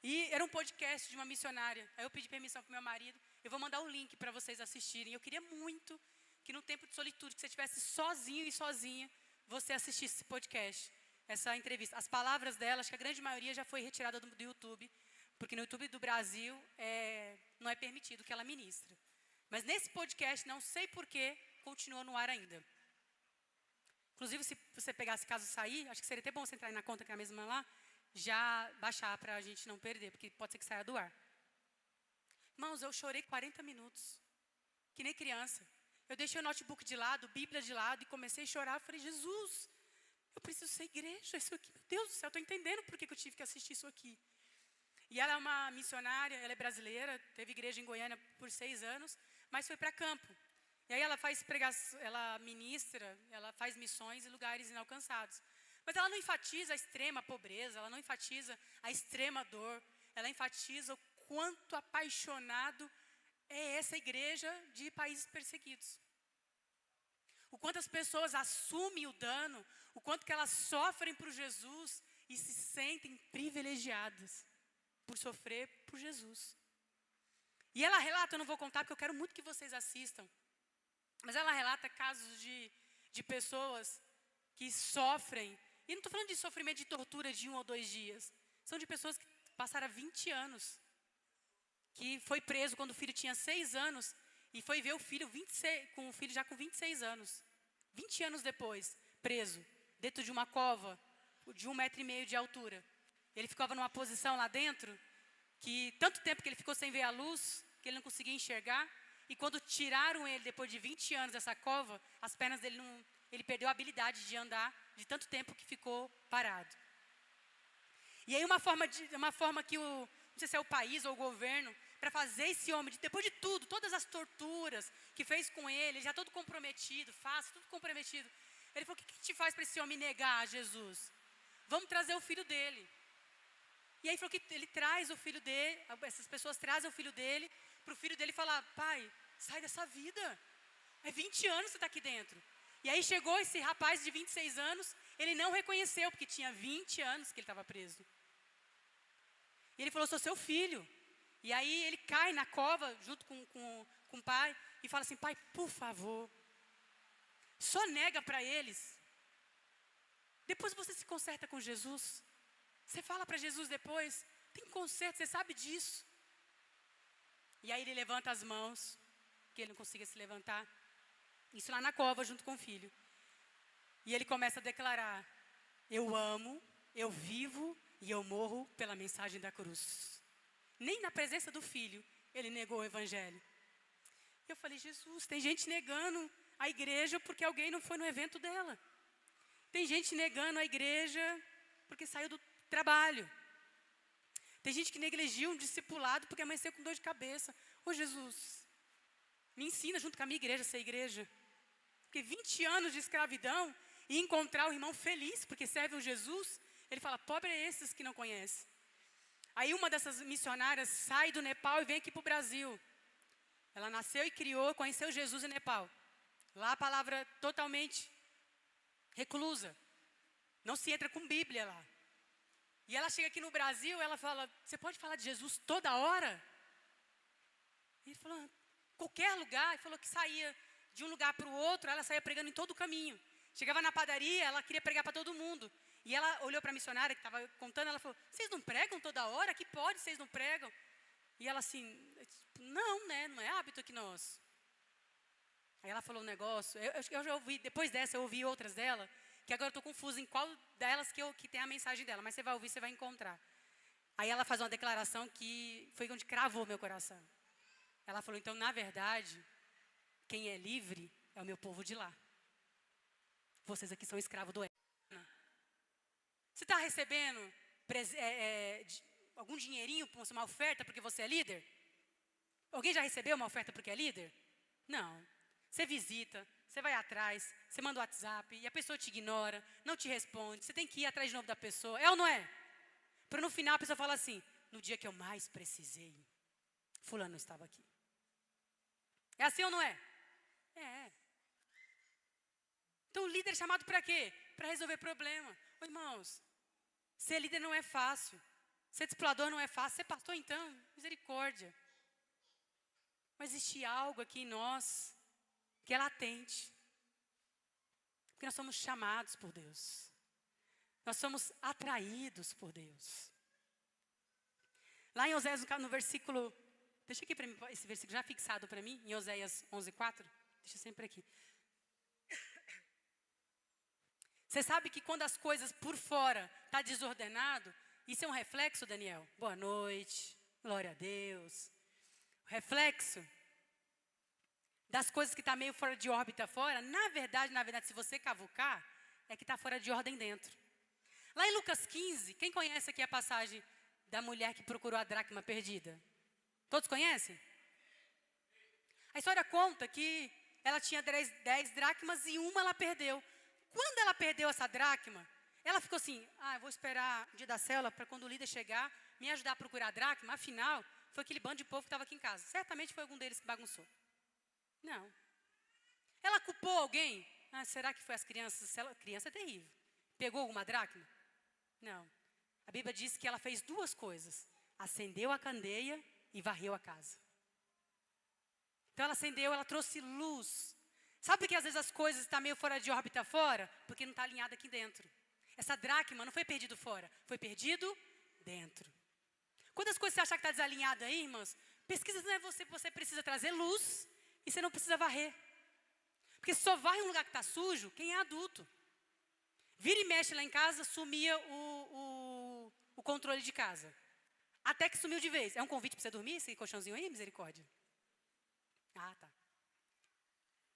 E era um podcast de uma missionária. Aí eu pedi permissão para o meu marido. Eu vou mandar o link para vocês assistirem. Eu queria muito que no tempo de solitude, que você estivesse sozinho e sozinha, você assistisse esse podcast, essa entrevista. As palavras dela, acho que a grande maioria já foi retirada do YouTube, porque no YouTube do Brasil não é permitido que ela ministre. Mas nesse podcast, não sei porquê, continua no ar ainda. Inclusive, se você pegasse, caso sair, acho que seria até bom você entrar na conta que é a mesma lá, já baixar para a gente não perder, porque pode ser que saia do ar. Irmãos, eu chorei 40 minutos, que nem criança. Eu deixei o notebook de lado, Bíblia de lado, e comecei a chorar. Eu falei, Jesus, eu preciso ser igreja, isso aqui, meu Deus do céu, eu estou entendendo por que eu tive que assistir isso aqui. E ela é uma missionária, ela é brasileira, teve igreja em Goiânia por 6 anos, mas foi para campo. E aí ela faz pregação, ela ministra, ela faz missões em lugares inalcançados. Mas ela não enfatiza a extrema pobreza, ela não enfatiza a extrema dor, ela enfatiza o quanto apaixonado é essa igreja de países perseguidos. O quanto as pessoas assumem o dano, o quanto que elas sofrem por Jesus e se sentem privilegiadas por sofrer por Jesus. E ela relata, eu não vou contar porque eu quero muito que vocês assistam, mas ela relata casos de pessoas que sofrem, e não estou falando de sofrimento de tortura de 1 ou 2 dias, são de pessoas que passaram 20 anos, que foi preso quando o filho tinha 6 anos, e foi ver o filho com o filho já com 26 anos, 20 anos depois, preso, dentro de uma cova, de 1,5 metro de altura. Ele ficava numa posição lá dentro, que tanto tempo que ele ficou sem ver a luz, que ele não conseguia enxergar, e quando tiraram ele, depois de 20 anos dessa cova, as pernas dele ele perdeu a habilidade de andar, de tanto tempo que ficou parado. E aí uma forma que não sei se é o país ou o governo, para fazer esse homem, depois de tudo, todas as torturas que fez com ele já todo comprometido, tudo comprometido. Ele falou, o que te faz para esse homem negar a Jesus? Vamos trazer o filho dele. E aí falou que ele traz o filho dele, essas pessoas trazem o filho dele, para o filho dele falar, pai, sai dessa vida. É 20 anos que você está aqui dentro. E aí chegou esse rapaz de 26 anos, ele não reconheceu, porque tinha 20 anos que ele estava preso. E ele falou, sou seu filho. E aí ele cai na cova, junto com o pai, e fala assim, pai, por favor, só nega para eles. Depois você se conserta com Jesus. Você fala para Jesus depois, tem conserto, você sabe disso. E aí ele levanta as mãos, que ele não conseguia se levantar. Isso lá na cova, junto com o filho. E ele começa a declarar, eu amo, eu vivo e eu morro pela mensagem da cruz. Nem na presença do filho, ele negou o evangelho. Eu falei, Jesus, tem gente negando a igreja porque alguém não foi no evento dela. Tem gente negando a igreja porque saiu do trabalho. Tem gente que negligiu um discipulado porque amanheceu com dor de cabeça. Ô Jesus, me ensina junto com a minha igreja a ser igreja. Porque 20 anos de escravidão e encontrar o irmão feliz porque serve um Jesus, ele fala, pobre é esses que não conhecem. Aí uma dessas missionárias sai do Nepal e vem aqui para o Brasil. Ela nasceu e criou, conheceu Jesus em Nepal. Lá a palavra totalmente reclusa. Não se entra com Bíblia lá. E ela chega aqui no Brasil, ela fala, você pode falar de Jesus toda hora? E ele falou, qualquer lugar. Ele falou que saía de um lugar para o outro, ela saía pregando em todo o caminho. Chegava na padaria, ela queria pregar para todo mundo. E ela olhou para a missionária que estava contando, ela falou, vocês não pregam toda hora? Que pode, vocês não pregam? E ela assim, não, né? Não é hábito aqui nosso. Aí ela falou um negócio, eu já ouvi, depois dessa eu ouvi outras dela, que agora eu estou confusa em qual delas que tem a mensagem dela, mas você vai ouvir, você vai encontrar. Aí ela faz uma declaração que foi onde cravou meu coração. Ela falou, então, na verdade, quem é livre é o meu povo de lá. Vocês aqui são escravos do Você está recebendo algum dinheirinho para uma oferta porque você é líder? Alguém já recebeu uma oferta porque é líder? Não. Você visita, Você vai atrás, você manda o WhatsApp e a pessoa te ignora, não te responde. Você tem que ir atrás de novo da pessoa. É ou não é? Para no final a pessoa falar assim, no dia que eu mais precisei, fulano não estava aqui. É assim ou não é? É. Então o líder é chamado para quê? Para resolver problema. Ô, irmãos, ser líder não é fácil. Ser discipulador não é fácil. Ser pastor então, misericórdia. Mas existe algo aqui em nós que é latente. Porque nós somos chamados por Deus. Nós somos atraídos por Deus. Lá em Oséias, no versículo... Deixa aqui para mim, esse versículo já fixado para mim, em Oséias 11:4. Deixa sempre aqui. Você sabe que quando as coisas por fora estão desordenado, isso é um reflexo, Daniel? Boa noite, glória a Deus. O reflexo das coisas que estão meio fora de órbita fora, na verdade, se você cavucar, é que está fora de ordem dentro. Lá em Lucas 15, quem conhece aqui a passagem da mulher que procurou a dracma perdida? Todos conhecem? A história conta que ela tinha 10 dracmas e uma ela perdeu. Quando ela perdeu essa dracma, ela ficou assim, eu vou esperar o dia da célula para quando o líder chegar, me ajudar a procurar a dracma. Afinal, foi aquele bando de povo que estava aqui em casa. Certamente foi algum deles que bagunçou. Não. Ela culpou alguém? Será que foi as crianças? Criança é terrível. Pegou alguma dracma? Não. A Bíblia diz que ela fez duas coisas. Acendeu a candeia e varreu a casa. Então ela acendeu, ela trouxe luz. Sabe que às vezes as coisas estão meio fora de órbita fora? Porque não está alinhada aqui dentro. Essa dracma não foi perdido fora, foi perdido dentro. Quando as coisas você achar que está desalinhada aí, irmãos, pesquisa não é você precisa trazer luz e você não precisa varrer. Porque só varre um lugar que está sujo quem é adulto. Vira e mexe lá em casa, sumia o controle de casa. Até que sumiu de vez. É um convite para você dormir, esse colchãozinho aí, misericórdia? Tá.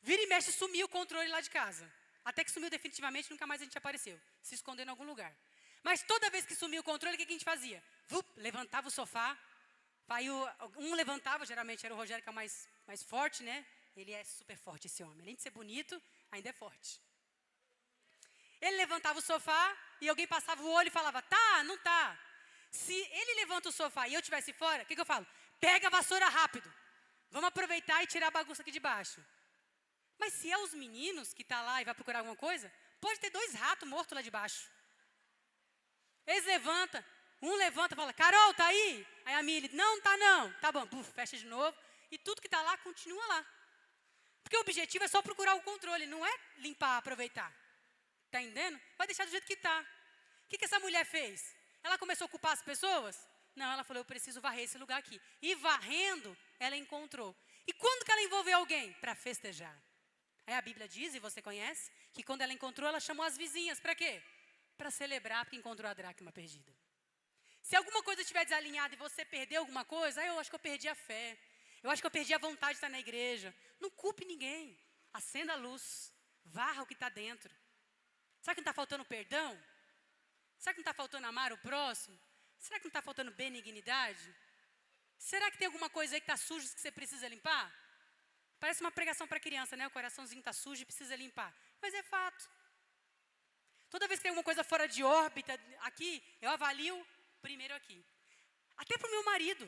Vira e mexe, sumiu o controle lá de casa. Até que sumiu definitivamente, nunca mais a gente apareceu. Se escondeu em algum lugar. Mas toda vez que sumiu o controle, o que a gente fazia? Levantava o sofá. Aí um levantava, geralmente era o Rogério, que é o mais forte, né? Ele é super forte, esse homem. Além de ser bonito, ainda é forte. Ele levantava o sofá e alguém passava o olho e falava, não tá. Se ele levanta o sofá e eu estivesse fora, o que eu falo? Pega a vassoura rápido. Vamos aproveitar e tirar a bagunça aqui de baixo. Mas se é os meninos que estão lá e vai procurar alguma coisa, pode ter 2 ratos mortos lá de baixo. Eles levantam, um levanta e fala, Carol, tá aí? Aí a Mili, não, tá não. Tá bom, fecha de novo. E tudo que está lá, continua lá. Porque o objetivo é só procurar o controle, não é limpar, aproveitar. Tá entendendo? Vai deixar do jeito que está. O que essa mulher fez? Ela começou a culpar as pessoas? Não, ela falou, eu preciso varrer esse lugar aqui. E varrendo, ela encontrou. E quando que ela envolveu alguém? Para festejar. Aí a Bíblia diz, e você conhece, que quando ela encontrou, ela chamou as vizinhas. Para quê? Para celebrar porque encontrou a dracma perdida. Se alguma coisa estiver desalinhada e você perdeu alguma coisa, eu acho que eu perdi a fé. Eu acho que eu perdi a vontade de estar na igreja. Não culpe ninguém. Acenda a luz. Varra o que está dentro. Será que não está faltando perdão? Será que não está faltando amar o próximo? Será que não está faltando benignidade? Será que tem alguma coisa aí que está suja que você precisa limpar? Parece uma pregação para criança, né? O coraçãozinho está sujo e precisa limpar. Mas é fato. Toda vez que tem alguma coisa fora de órbita aqui, eu avalio primeiro aqui. Até para o meu marido.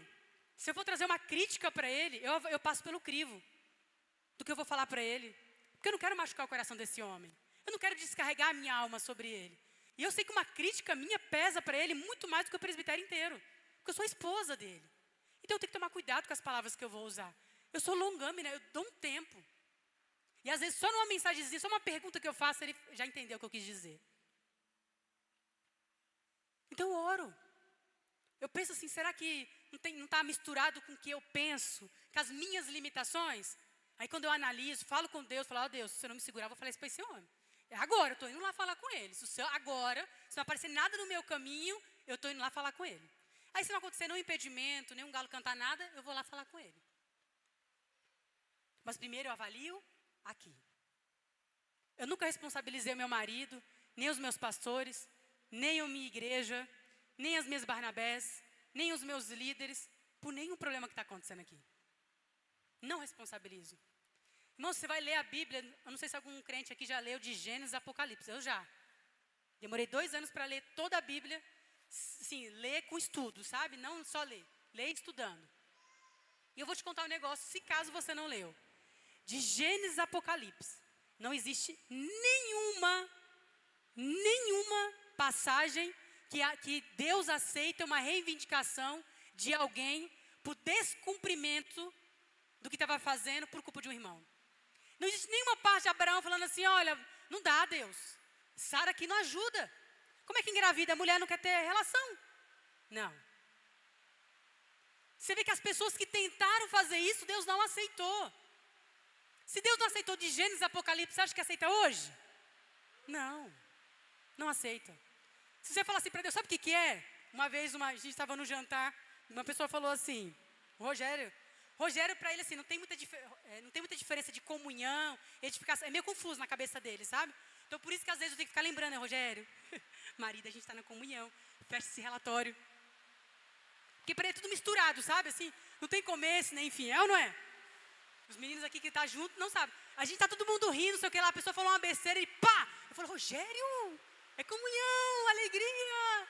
Se eu for trazer uma crítica para ele, eu passo pelo crivo do que eu vou falar para ele. Porque eu não quero machucar o coração desse homem. Eu não quero descarregar a minha alma sobre ele. E eu sei que uma crítica minha pesa para ele muito mais do que o presbitério inteiro. Porque eu sou a esposa dele. Então eu tenho que tomar cuidado com as palavras que eu vou usar. Eu sou longâmina, eu dou um tempo. E às vezes só numa mensagenzinha, só uma pergunta que eu faço, ele já entendeu o que eu quis dizer. Então eu oro. Eu penso assim, será que não está misturado com o que eu penso? Com as minhas limitações? Aí quando eu analiso, falo com Deus, falo, Deus, se você não me segurar, eu vou falar isso para esse homem. Agora, eu estou indo lá falar com ele. Se não aparecer nada no meu caminho, eu estou indo lá falar com ele. Aí se não acontecer nenhum impedimento, nenhum galo cantar nada, eu vou lá falar com ele. Mas primeiro eu avalio aqui. Eu nunca responsabilizei o meu marido, nem os meus pastores, nem a minha igreja, nem as minhas Barnabés, nem os meus líderes, por nenhum problema que está acontecendo aqui. Não responsabilizo. Irmão, você vai ler a Bíblia, eu não sei se algum crente aqui já leu de Gênesis a Apocalipse, eu já. Demorei 2 anos para ler toda a Bíblia, sim, ler com estudo, sabe? Não só ler estudando. E eu vou te contar um negócio, se caso você não leu. De Gênesis a Apocalipse, não existe nenhuma passagem que Deus aceita uma reivindicação de alguém por descumprimento do que estava fazendo por culpa de um irmão. Não existe nenhuma parte de Abraão falando assim, olha, não dá, Deus. Sara aqui não ajuda. Como é que engravida? A mulher não quer ter relação. Não. Você vê que as pessoas que tentaram fazer isso, Deus não aceitou. Se Deus não aceitou de Gênesis a Apocalipse, você acha que aceita hoje? Não. Não aceita. Se você falar assim para Deus, sabe o que é? Uma vez a gente estava no jantar, uma pessoa falou assim, Rogério para ele assim, não tem muita diferença de comunhão, edificação, é meio confuso na cabeça dele, sabe? Então por isso que às vezes eu tenho que ficar lembrando, Rogério, marido, a gente está na comunhão, fecha esse relatório. Porque para ele é tudo misturado, sabe? Assim, não tem começo, nem fim, é ou não é? Os meninos aqui que estão juntos não sabem. A gente está todo mundo rindo, não sei o que lá, a pessoa falou uma besteira e pá! Eu falo, Rogério, é comunhão, alegria.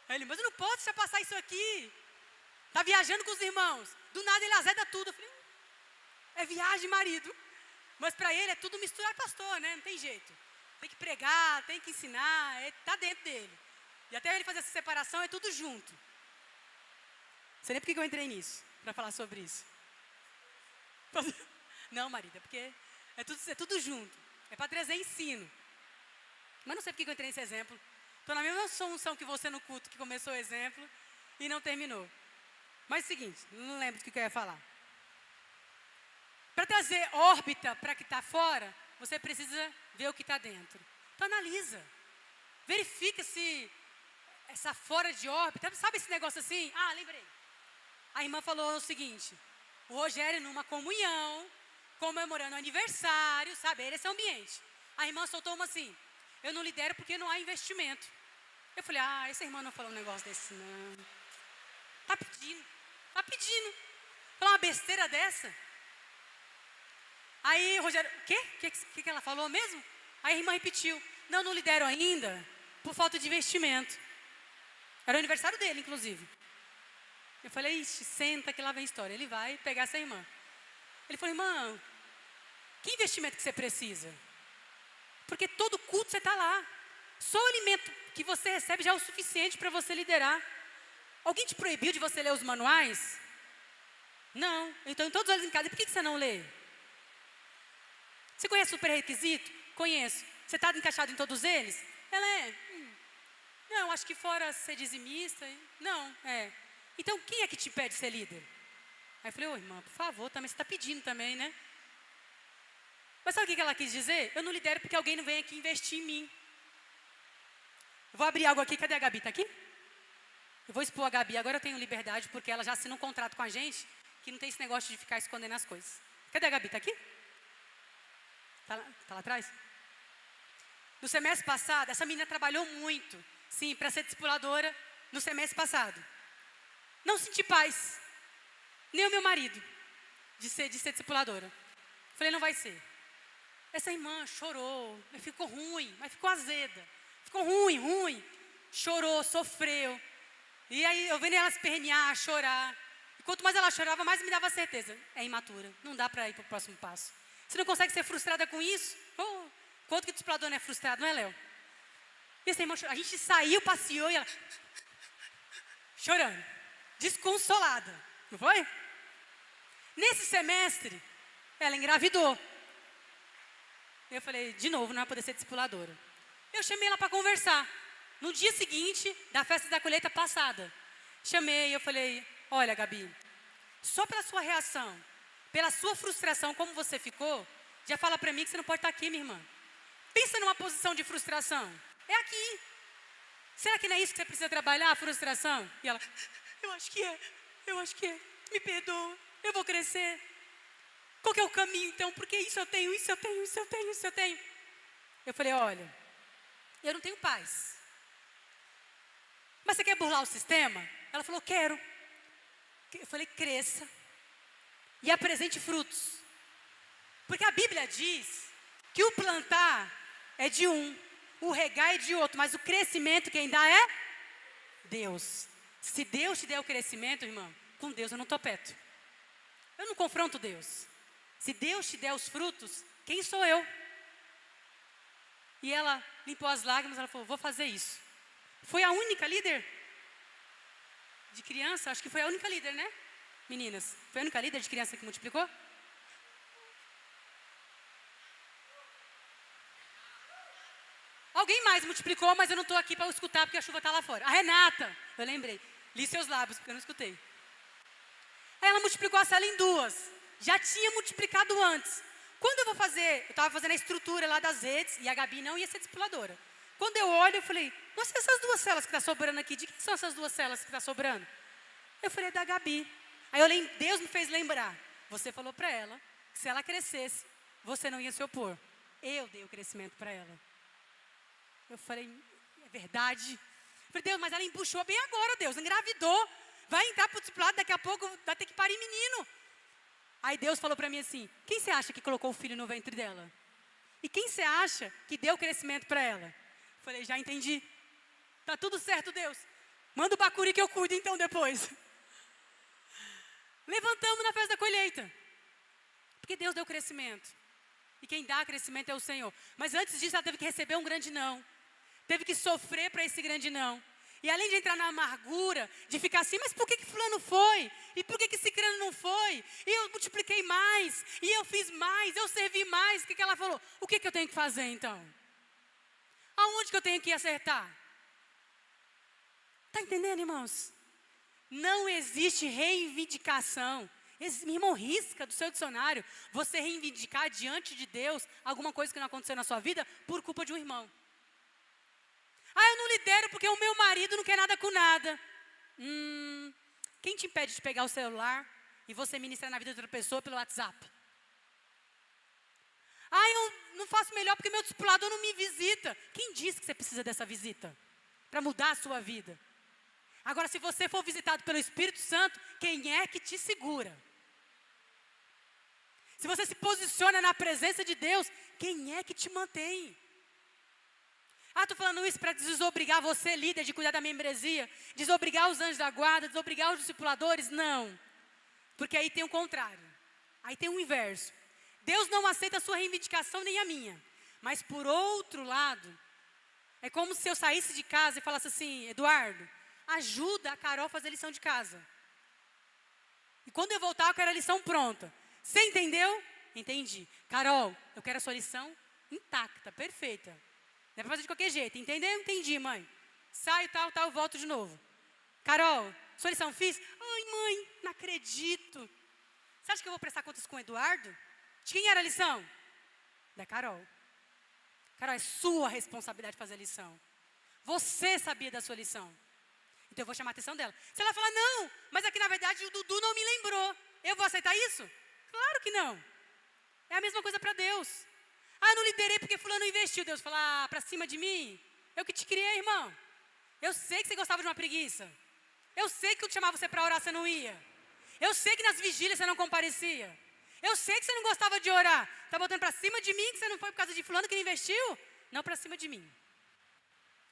Aí ele, mas eu não posso deixar passar isso aqui. Está viajando com os irmãos. Do nada ele azeda tudo. Eu falei, é viagem, marido. Mas para ele é tudo misturar pastor, né? Não tem jeito. Tem que pregar, tem que ensinar, está dentro dele. E até ele fazer essa separação é tudo junto. Não sei nem por que eu entrei nisso, para falar sobre isso. Não, marido, é porque é tudo junto. É para trazer ensino. Mas não sei por que eu entrei nesse exemplo. Estou na mesma função que você no culto, que começou o exemplo e não terminou. Mas é o seguinte, não lembro do que eu ia falar. Para trazer órbita para que está fora, você precisa ver o que está dentro. Então analisa. Verifica se essa fora de órbita, sabe esse negócio assim? Ah, lembrei. A irmã falou o seguinte, o Rogério numa comunhão, comemorando aniversário, sabe? Era esse ambiente. A irmã soltou uma assim, eu não lidero porque não há investimento. Eu falei, essa irmã não falou um negócio desse não. Tá pedindo. Falar uma besteira dessa. Aí o Rogério, o quê? O que ela falou mesmo? Aí a irmã repetiu, não lidero ainda por falta de investimento. Era o aniversário dele, inclusive. Eu falei, ixi, senta que lá vem a história. Ele vai pegar essa irmã. Ele falou, irmã, que investimento que você precisa? Porque todo culto você está lá. Só o alimento que você recebe já é o suficiente para você liderar. Alguém te proibiu de você ler os manuais? Não. Então, em todos eles em casa, e por que você não lê? Você conhece o pré-requisito? Conheço. Você está encaixado em todos eles? Ela é. Não, acho que fora ser dizimista. Não, é. Então, quem é que te pede ser líder? Aí eu falei, irmã, por favor, também você está pedindo também, né? Mas sabe o que ela quis dizer? Eu não lidero porque alguém não vem aqui investir em mim. Eu vou abrir algo aqui, cadê a Gabi? Está aqui? Eu vou expor a Gabi, agora eu tenho liberdade, porque ela já assinou um contrato com a gente, que não tem esse negócio de ficar escondendo as coisas. Cadê a Gabi? Está aqui? Está lá atrás? No semestre passado, essa menina trabalhou muito, sim, para ser discipuladora no semestre passado. Não senti paz, nem o meu marido, de ser discipuladora. Falei, não vai ser. Essa irmã chorou, mas ficou ruim, mas ficou azeda. Ficou ruim. Chorou, sofreu. E aí eu vendo ela espernear, chorar. E quanto mais ela chorava, mais me dava certeza. É imatura, não dá para ir para o próximo passo. Você não consegue ser frustrada com isso? Quanto que o discipulador não é frustrado, não é, Léo? E essa irmã, a gente saiu, passeou e ela chorando, desconsolada, não foi? Nesse semestre, ela engravidou. Eu falei, de novo, não vai poder ser discipuladora. Eu chamei ela para conversar. No dia seguinte, da festa da colheita passada, chamei e eu falei, olha, Gabi, só pela sua reação, pela sua frustração, como você ficou, já fala para mim que você não pode estar aqui, minha irmã. Pensa numa posição de frustração. É aqui. Será que não é isso que você precisa trabalhar, a frustração? E ela, eu acho que é. Me perdoa, eu vou crescer. Qual que é o caminho, então? Porque isso eu tenho. Eu falei, olha, eu não tenho paz. Mas você quer burlar o sistema? Ela falou, quero. Eu falei, cresça e apresente frutos. Porque a Bíblia diz que o plantar é de um, o regar é de outro, mas o crescimento quem dá é Deus. Se Deus te der o crescimento, irmão, com Deus eu não estou perto. Eu não confronto Deus. Se Deus te der os frutos, quem sou eu? E ela limpou as lágrimas, ela falou, vou fazer isso. Foi a única líder de criança, acho que foi a única líder, né? Meninas, foi a única líder de criança que multiplicou? Alguém mais multiplicou, mas eu não estou aqui para escutar porque a chuva está lá fora. A Renata, eu lembrei, li seus lábios porque eu não escutei. Aí ela multiplicou a cela em 2. Já tinha multiplicado antes. Quando eu vou fazer, eu estava fazendo a estrutura lá das redes e a Gabi não ia ser discipuladora. Quando eu olho, eu falei, nossa, essas 2 celas que estão sobrando aqui, de quem são essas 2 celas que estão sobrando? Eu falei, da Gabi. Aí Deus me fez lembrar. Você falou para ela que se ela crescesse, você não ia se opor. Eu dei o crescimento para ela. Eu falei, é verdade. Eu falei, Deus, mas ela empuxou bem agora, Deus, engravidou. Vai entrar para o discipulado, daqui a pouco vai ter que parir menino. Aí Deus falou para mim assim, quem você acha que colocou o filho no ventre dela? E quem você acha que deu o crescimento para ela? Eu falei, já entendi. Tá tudo certo, Deus. Manda o bacuri que eu cuido então depois. Levantamos na festa da colheita. Porque Deus deu crescimento. E quem dá crescimento é o Senhor. Mas antes disso ela teve que receber um grande não. Teve que sofrer para esse grande não. E além de entrar na amargura, de ficar assim, mas por que fulano foi? E por que cicrano não foi? E eu multipliquei mais, e eu fiz mais, eu servi mais. O que ela falou? O que eu tenho que fazer então? Aonde que eu tenho que acertar? Está entendendo, irmãos? Não existe reivindicação. Irmão, risca do seu dicionário você reivindicar diante de Deus alguma coisa que não aconteceu na sua vida por culpa de um irmão. Ah, eu não lidero porque o meu marido não quer nada com nada. Quem te impede de pegar o celular e você ministrar na vida de outra pessoa pelo WhatsApp? Ah, eu não faço melhor porque meu discipulador não me visita. Quem disse que você precisa dessa visita? Para mudar a sua vida. Agora, se você for visitado pelo Espírito Santo, quem é que te segura? Se você se posiciona na presença de Deus, quem é que te mantém? Ah, estou falando isso para desobrigar você, líder, de cuidar da membresia, desobrigar os anjos da guarda, desobrigar os discipuladores? Não. Porque aí tem o contrário. Aí tem o inverso. Deus não aceita a sua reivindicação nem a minha. Mas por outro lado, é como se eu saísse de casa e falasse assim, Eduardo, ajuda a Carol a fazer a lição de casa. E quando eu voltar, eu quero a lição pronta. Você entendeu? Entendi. Carol, eu quero a sua lição intacta, perfeita. Não é para fazer de qualquer jeito. Entendeu? Entendi, mãe. Saio, tal, volto de novo. Carol, sua lição fiz? Ai, mãe, não acredito. Você acha que eu vou prestar contas com o Eduardo? De quem era a lição? Da Carol. Carol, é sua responsabilidade fazer a lição. Você sabia da sua lição. Então eu vou chamar a atenção dela. Se ela falar, não, mas aqui na verdade o Dudu não me lembrou. Eu vou aceitar isso? Claro que não. É a mesma coisa para Deus. Ah, eu não liderei porque fulano investiu. Deus fala, para cima de mim? Eu que te criei, irmão. Eu sei que você gostava de uma preguiça. Eu sei que eu te chamava você para orar, você não ia. Eu sei que nas vigílias você não comparecia. Eu sei que você não gostava de orar. Está botando para cima de mim que você não foi por causa de fulano que não investiu? Não para cima de mim.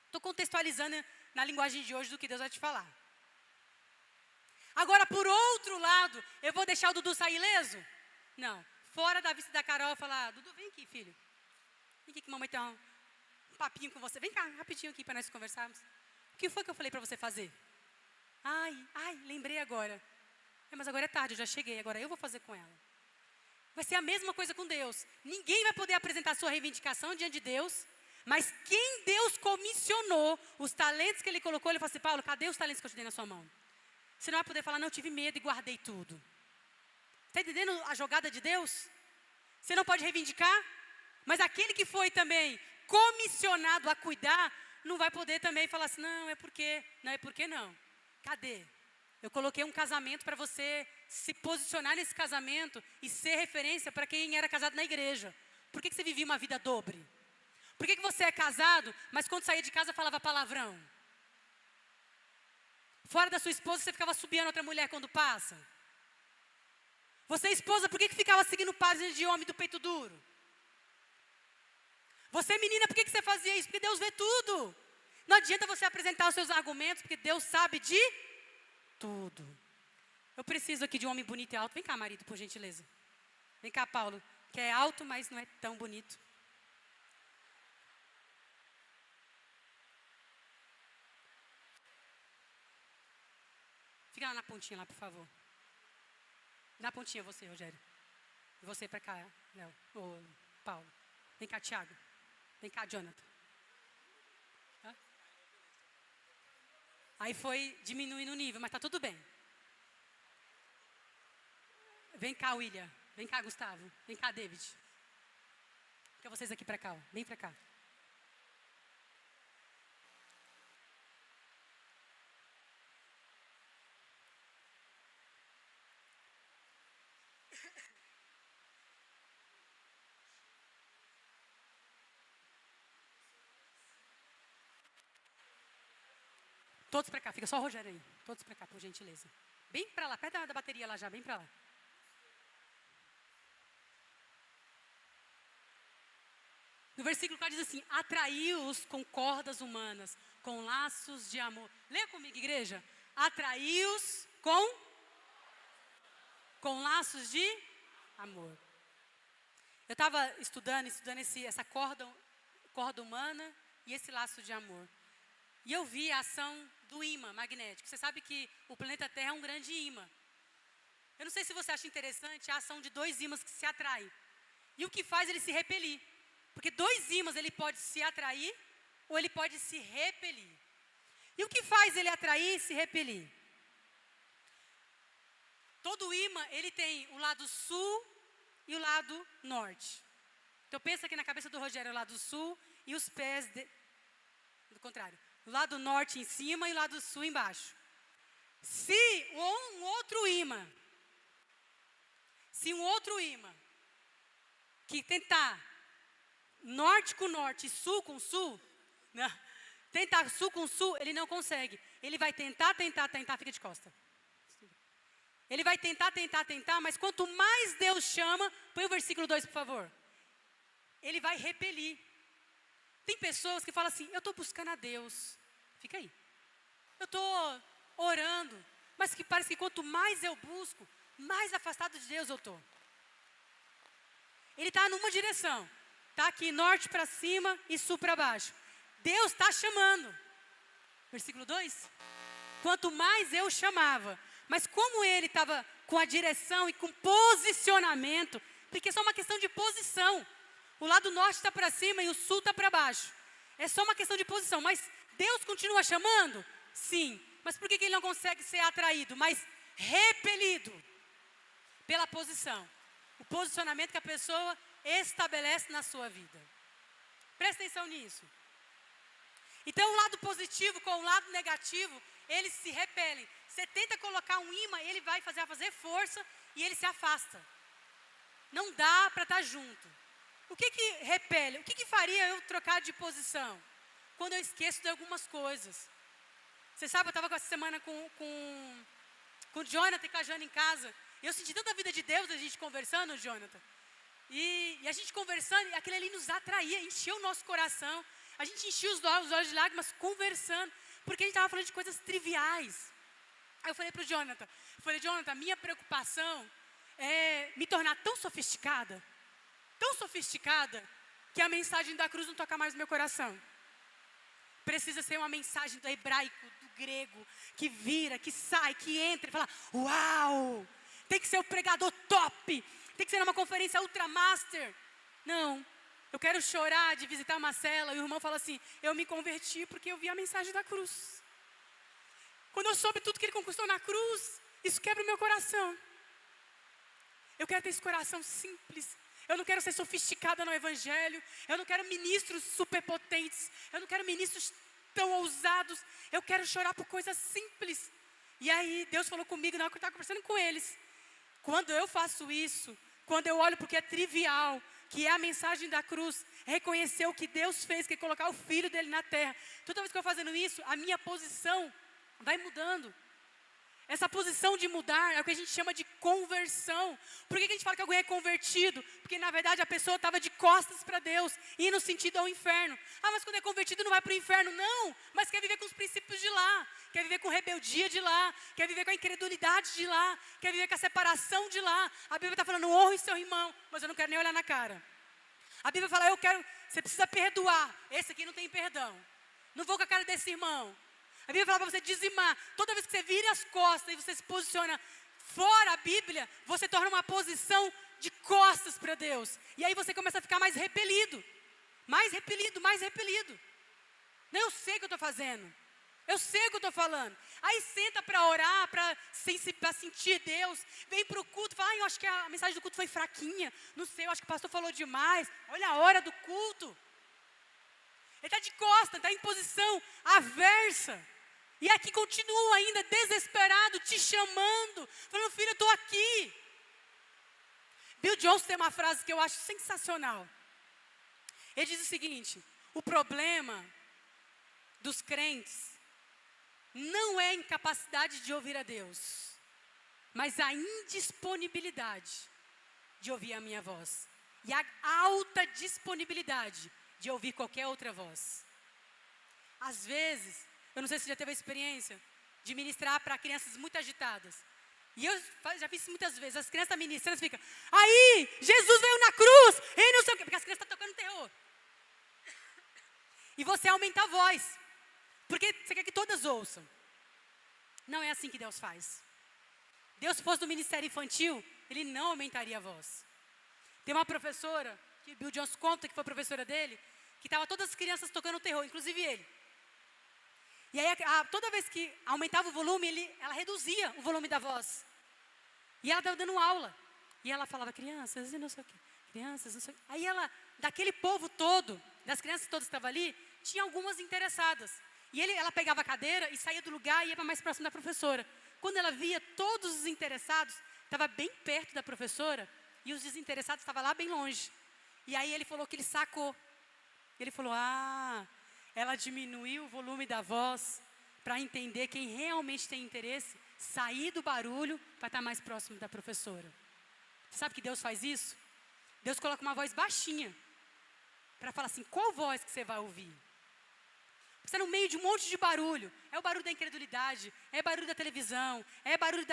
Estou contextualizando na linguagem de hoje do que Deus vai te falar. Agora, por outro lado, eu vou deixar o Dudu sair ileso? Não. Fora da vista da Carol, falar, Dudu, vem aqui, filho. Vem aqui que mamãe tem um papinho com você. Vem cá, rapidinho aqui para nós conversarmos. O que foi que eu falei para você fazer? Ai, lembrei agora. Mas agora é tarde, eu já cheguei, agora eu vou fazer com ela. Vai ser a mesma coisa com Deus. Ninguém vai poder apresentar sua reivindicação diante de Deus, mas quem Deus comissionou, os talentos que Ele colocou, Ele falou assim, Paulo, cadê os talentos que eu te dei na sua mão? Você não vai poder falar, não, eu tive medo e guardei tudo. Está entendendo a jogada de Deus? Você não pode reivindicar, mas aquele que foi também comissionado a cuidar, não vai poder também falar assim, não, é porque não. Cadê? Eu coloquei um casamento para você se posicionar nesse casamento e ser referência para quem era casado na igreja. Por que você vivia uma vida dobre? Por que você é casado, mas quando saía de casa falava palavrão? Fora da sua esposa você ficava subiando outra mulher quando passa? Você, esposa, por que ficava seguindo páginas de homem do peito duro? Você, menina, por que você fazia isso? Porque Deus vê tudo. Não adianta você apresentar os seus argumentos, porque Deus sabe de tudo. Eu preciso aqui de um homem bonito e alto. Vem cá, marido, por gentileza. Vem cá, Paulo, que é alto, mas não é tão bonito. Fica lá na pontinha, lá, por favor. Na pontinha, você, Rogério. E você para cá, Léo. Ô, Paulo. Vem cá, Thiago. Vem cá, Jonathan. Hã? Aí foi diminuindo o nível, mas tá tudo bem. Vem cá, William. Vem cá, Gustavo. Vem cá, David. Fica vocês aqui para cá, ó. Vem para cá. Todos para cá, fica só o Rogério aí. Todos para cá, por gentileza. Bem para lá, perto da bateria lá já, bem para lá. No versículo 4 diz assim: atraiu-os com cordas humanas, com laços de amor. Leia comigo, igreja. Atraiu-os com laços de amor. Eu estava estudando essa corda humana e esse laço de amor. E eu vi a ação do ímã magnético. Você sabe que o planeta Terra é um grande ímã. Eu não sei se você acha interessante a ação de dois ímãs que se atraem. E o que faz ele se repelir. Porque dois ímãs ele pode se atrair ou ele pode se repelir. E o que faz ele atrair e se repelir? Todo ímã ele tem o lado sul e o lado norte. Então pensa que na cabeça do Rogério é o lado sul e os pés do contrário. O lado norte em cima e o lado sul embaixo. Se um outro ímã que tentar norte com norte e sul com sul, não, tentar sul com sul, ele não consegue. Ele vai tentar, fica de costa. Ele vai tentar, mas quanto mais Deus chama, põe o versículo 2, por favor. Ele vai repelir. Tem pessoas que falam assim: eu estou buscando a Deus. Fica aí. Eu estou orando, mas que parece que quanto mais eu busco, mais afastado de Deus eu estou. Ele está numa direção. Está aqui norte para cima e sul para baixo. Deus está chamando. Versículo 2. Quanto mais eu chamava. Mas como ele estava com a direção e com posicionamento, porque é só uma questão de posição. O lado norte está para cima e o sul está para baixo. É só uma questão de posição. Mas Deus continua chamando? Sim. Mas por que ele não consegue ser atraído, mas repelido? Pela posição. O posicionamento que a pessoa estabelece na sua vida. Presta atenção nisso. Então o lado positivo com o lado negativo, eles se repelem. Você tenta colocar um ímã, ele vai fazer força e ele se afasta. Não dá para estar junto. O que repele? O que faria eu trocar de posição? Quando eu esqueço de algumas coisas. Você sabe, eu estava essa semana com o Jonathan e com a Jana em casa. E eu senti tanta vida de Deus, a gente conversando, Jonathan. E a gente conversando, e aquele ali nos atraía, encheu o nosso coração. A gente enchia os olhos de lágrimas conversando. Porque a gente estava falando de coisas triviais. Aí eu falei para o Jonathan, a minha preocupação é me tornar tão sofisticada, que a mensagem da cruz não toca mais no meu coração. Precisa ser uma mensagem do hebraico, do grego, que vira, que sai, que entra e fala: uau! Tem que ser o pregador top, tem que ser numa conferência ultramaster. Não, eu quero chorar de visitar uma cela e o irmão fala assim: eu me converti porque eu vi a mensagem da cruz. Quando eu soube tudo que ele conquistou na cruz, isso quebra o meu coração. Eu quero ter esse coração simples. Eu não quero ser sofisticada no evangelho. Eu não quero ministros superpotentes. Eu não quero ministros tão ousados. Eu quero chorar por coisas simples. E aí Deus falou comigo na hora que eu estava conversando com eles. Quando eu faço isso, quando eu olho porque é trivial, que é a mensagem da cruz, reconhecer o que Deus fez, que é colocar o Filho dele na terra. Toda vez que eu estou fazendo isso, a minha posição vai mudando. Essa posição de mudar é o que a gente chama de conversão. Por que a gente fala que alguém é convertido? Porque na verdade a pessoa estava de costas para Deus, indo sentido ao inferno. Ah, mas quando é convertido não vai para o inferno. Não, mas quer viver com os princípios de lá. Quer viver com rebeldia de lá. Quer viver com a incredulidade de lá. Quer viver com a separação de lá. A Bíblia está falando, honre seu irmão, mas eu não quero nem olhar na cara. A Bíblia fala, você precisa perdoar. Esse aqui não tem perdão. Não vou com a cara desse irmão. A Bíblia fala para você dizimar. Toda vez que você vira as costas e você se posiciona fora a Bíblia, você torna uma posição de costas para Deus. E aí você começa a ficar mais repelido. Mais repelido, mais repelido. Eu sei o que eu estou fazendo. Eu sei o que eu estou falando. Aí senta para orar, para sentir Deus. Vem para o culto, fala, eu acho que a mensagem do culto foi fraquinha. Não sei, eu acho que o pastor falou demais. Olha a hora do culto. Ele está de costas, está em posição aversa. E aqui continua ainda desesperado, te chamando, falando, filho, eu estou aqui. Bill Johnson tem uma frase que eu acho sensacional. Ele diz o seguinte, o problema dos crentes não é a incapacidade de ouvir a Deus, mas a indisponibilidade de ouvir a minha voz. E a alta disponibilidade de ouvir qualquer outra voz. Às vezes, eu não sei se você já teve a experiência de ministrar para crianças muito agitadas. E eu já fiz isso muitas vezes. As crianças ministrando ficam, aí, Jesus veio na cruz, e não sei o quê, porque as crianças estão tocando terror. E você aumenta a voz, porque você quer que todas ouçam. Não é assim que Deus faz. Deus, se fosse do ministério infantil, Ele não aumentaria a voz. Tem uma professora, que Bill Johnson conta que foi professora dele, que estava todas as crianças tocando terror, inclusive ele. E aí, toda vez que aumentava o volume, ela reduzia o volume da voz. E ela estava dando aula. E ela falava, crianças, e não sei o quê. Crianças, não sei o quê. Aí ela, daquele povo todo, das crianças todas que estavam ali, tinha algumas interessadas. E ela pegava a cadeira e saía do lugar e ia para mais próximo da professora. Quando ela via todos os interessados, estava bem perto da professora, e os desinteressados estavam lá bem longe. E aí ele falou que ele sacou. Ele falou, ela diminuiu o volume da voz para entender quem realmente tem interesse, sair do barulho para estar mais próximo da professora. Você sabe que Deus faz isso? Deus coloca uma voz baixinha para falar assim, qual voz que você vai ouvir? Você está no meio de um monte de barulho. É o barulho da incredulidade, é barulho da televisão, é barulho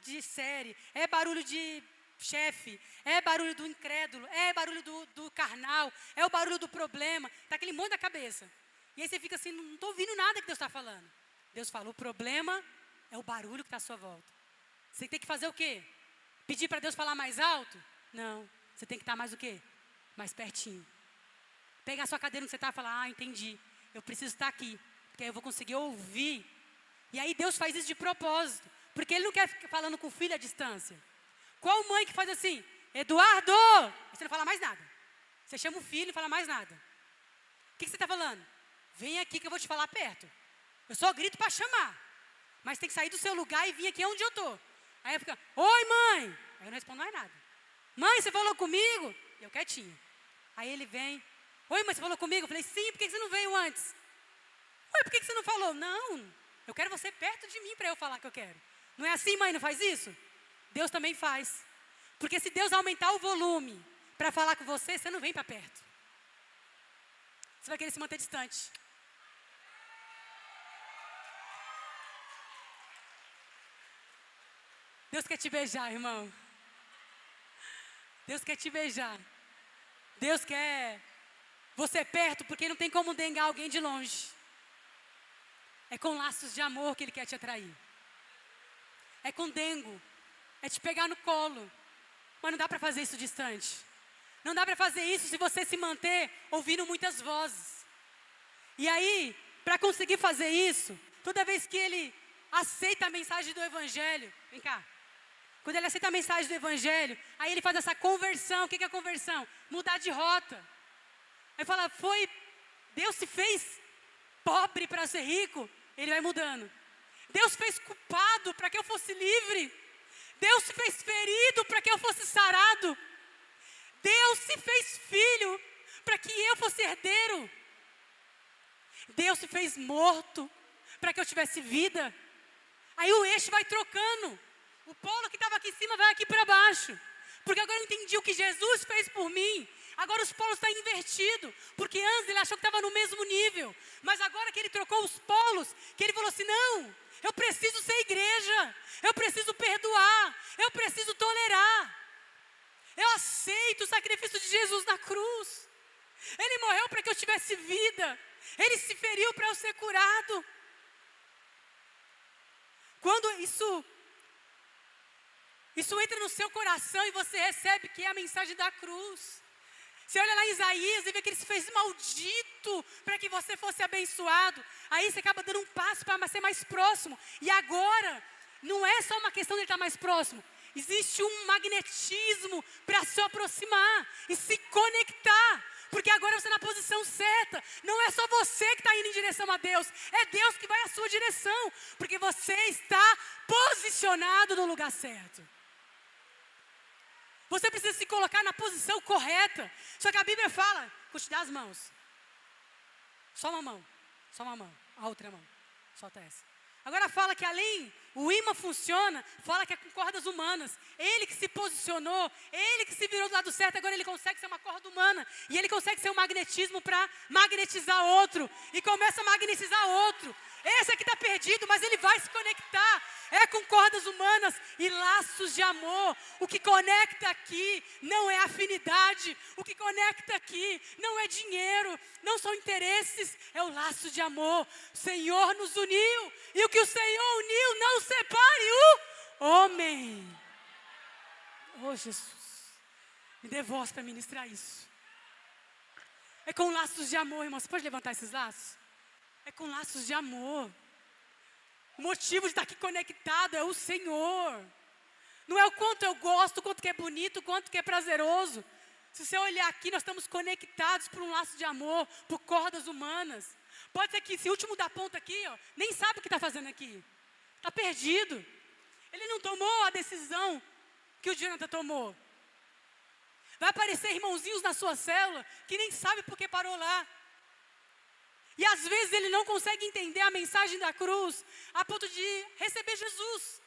de série, é barulho de chefe, é barulho do incrédulo, é barulho do carnal, é o barulho do problema, está aquele monte na cabeça. E aí você fica assim, não estou ouvindo nada que Deus está falando. Deus fala, o problema é o barulho que está à sua volta. Você tem que fazer o quê? Pedir para Deus falar mais alto? Não, você tem que estar mais o quê? Mais pertinho. Pegar a sua cadeira onde você está e falar, entendi, eu preciso estar aqui, porque aí eu vou conseguir ouvir. E aí Deus faz isso de propósito, porque Ele não quer ficar falando com o filho à distância. Qual mãe que faz assim, Eduardo, você não fala mais nada. Você chama o filho e não fala mais nada. O que você está falando? Vem aqui que eu vou te falar perto. Eu só grito para chamar. Mas tem que sair do seu lugar e vir aqui onde eu estou. Aí eu fico, oi mãe. Aí eu não respondo mais nada. Mãe, você falou comigo? E eu quietinho. Aí ele vem, oi mãe, você falou comigo? Eu falei, sim, por que você não veio antes? Ué, por que você não falou? Não, eu quero você perto de mim para eu falar que eu quero. Não é assim, mãe, não faz isso? Deus também faz. Porque se Deus aumentar o volume para falar com você, você não vem para perto. Você vai querer se manter distante. Deus quer te beijar, irmão. Deus quer te beijar. Deus quer você perto, porque não tem como dengar alguém de longe. É com laços de amor que Ele quer te atrair. É com dengo. É te pegar no colo. Mas não dá para fazer isso distante. Não dá para fazer isso se você se manter ouvindo muitas vozes. E aí, para conseguir fazer isso, toda vez que ele aceita a mensagem do Evangelho, vem cá. Quando ele aceita a mensagem do Evangelho, aí ele faz essa conversão. O que é conversão? Mudar de rota. Aí fala, Deus se fez pobre para ser rico. Ele vai mudando. Deus fez culpado para que eu fosse livre. Deus se fez ferido para que eu fosse sarado. Deus se fez filho para que eu fosse herdeiro. Deus se fez morto para que eu tivesse vida. Aí o eixo vai trocando. O polo que estava aqui em cima vai aqui para baixo. Porque agora eu entendi o que Jesus fez por mim. Agora os polos estão invertidos. Porque antes ele achou que estava no mesmo nível. Mas agora que ele trocou os polos, que ele falou assim, não, eu preciso ser igreja. Eu preciso perdoar. Eu preciso tolerar. Eu aceito o sacrifício de Jesus na cruz. Ele morreu para que eu tivesse vida. Ele se feriu para eu ser curado. Quando isso entra no seu coração e você recebe que é a mensagem da cruz. Você olha lá em Isaías e vê que ele se fez maldito para que você fosse abençoado. Aí você acaba dando um passo para ser mais próximo. E agora, não é só uma questão de ele estar mais próximo. Existe um magnetismo para se aproximar e se conectar. Porque agora você está na posição certa. Não é só você que está indo em direção a Deus. É Deus que vai à sua direção. Porque você está posicionado no lugar certo. Você precisa se colocar na posição correta. Só que a Bíblia fala, vou te dar as mãos. Só uma mão. Só uma mão. A outra mão. Solta essa. Agora fala que além, o imã funciona, fala que é com cordas humanas. Ele que se posicionou, ele que se virou do lado certo, agora ele consegue ser uma corda humana. E ele consegue ser um magnetismo para magnetizar outro. E começa a magnetizar outro. Esse aqui está perdido, mas ele vai se conectar. É com cordas humanas e laços de amor. O que conecta aqui não é afinidade. O que conecta aqui não é dinheiro, não são interesses, é o laço de amor. O Senhor nos uniu. E o que o Senhor uniu, não separe o homem. Oh, Jesus. Me dê voz para ministrar isso. É com laços de amor, irmão. Você pode levantar esses laços? É com laços de amor. O motivo de estar aqui conectado é o Senhor. Não é o quanto eu gosto, o quanto que é bonito, o quanto que é prazeroso. Se você olhar aqui, nós estamos conectados por um laço de amor, por cordas humanas. Pode ser que esse último da ponta aqui, ó, nem sabe o que está fazendo aqui. Está perdido. Ele não tomou a decisão que o Jonathan tomou. Vai aparecer irmãozinhos na sua célula que nem sabe por que parou lá. E às vezes ele não consegue entender a mensagem da cruz a ponto de receber Jesus.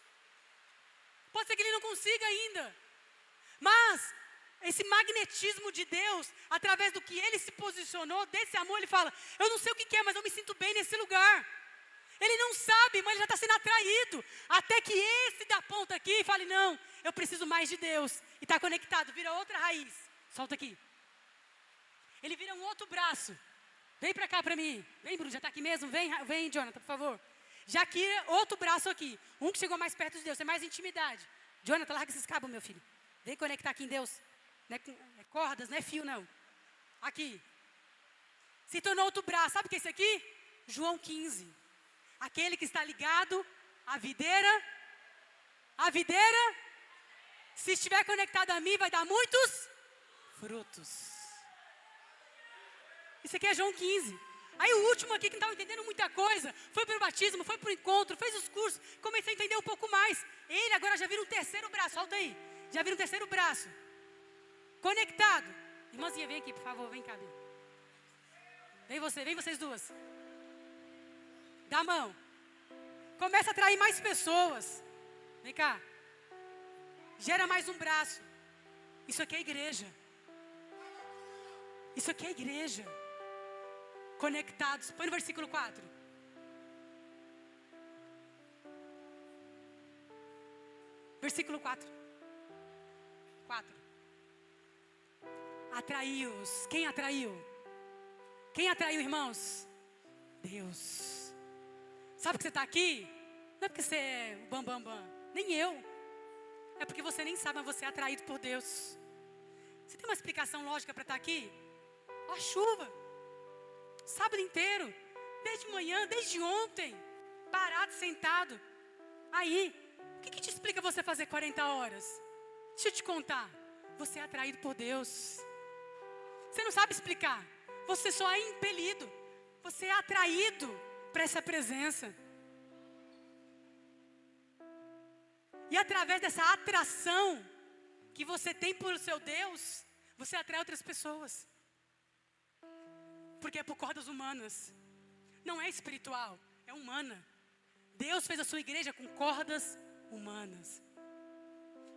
Pode ser que ele não consiga ainda. Mas esse magnetismo de Deus, através do que ele se posicionou, desse amor, ele fala, eu não sei o que é, mas eu me sinto bem nesse lugar. Ele não sabe, mas ele já está sendo atraído. Até que esse da ponta aqui fale, não, eu preciso mais de Deus. E está conectado, vira outra raiz. Solta aqui. Ele vira um outro braço. Vem para cá para mim. Vem, Bruno, já está aqui mesmo? Vem, Jonathan, por favor. Já aqui, outro braço aqui. Um que chegou mais perto de Deus, tem mais intimidade. Jonathan, larga esses cabos, meu filho. Vem conectar aqui em Deus. Não é cordas, não é fio, não. Aqui. Se tornou outro braço. Sabe o que é esse aqui? João 15. Aquele que está ligado à videira. A videira, se estiver conectado a mim, vai dar muitos frutos. Isso aqui é João 15. Aí o último aqui que não estava entendendo muita coisa, foi para o batismo, foi para o encontro, fez os cursos, comecei a entender um pouco mais. Ele agora já vira um terceiro braço, solta aí. Já vira um terceiro braço. Conectado. Irmãzinha, vem aqui, por favor, vem cá. Vem vocês duas. Dá a mão. Começa a atrair mais pessoas. Vem cá. Gera mais um braço. Isso aqui é igreja. Isso aqui é igreja. Conectados. Põe no versículo 4. Versículo 4. 4. Atraiu-os. Quem atraiu? Quem atraiu, irmãos? Deus. Sabe que você está aqui? Não é porque você é bam. Nem eu. É porque você nem sabe, mas você é atraído por Deus. Você tem uma explicação lógica para estar aqui? Ó, a chuva. Sábado inteiro. Desde manhã, desde ontem. Parado, sentado. Aí, o que te explica você fazer 40 horas? Deixa eu te contar. Você é atraído por Deus. Você não sabe explicar. Você só é impelido. Você é atraído para essa presença. E através dessa atração que você tem por seu Deus, você atrai outras pessoas. Porque é por cordas humanas. Não é espiritual, é humana. Deus fez a sua igreja com cordas humanas.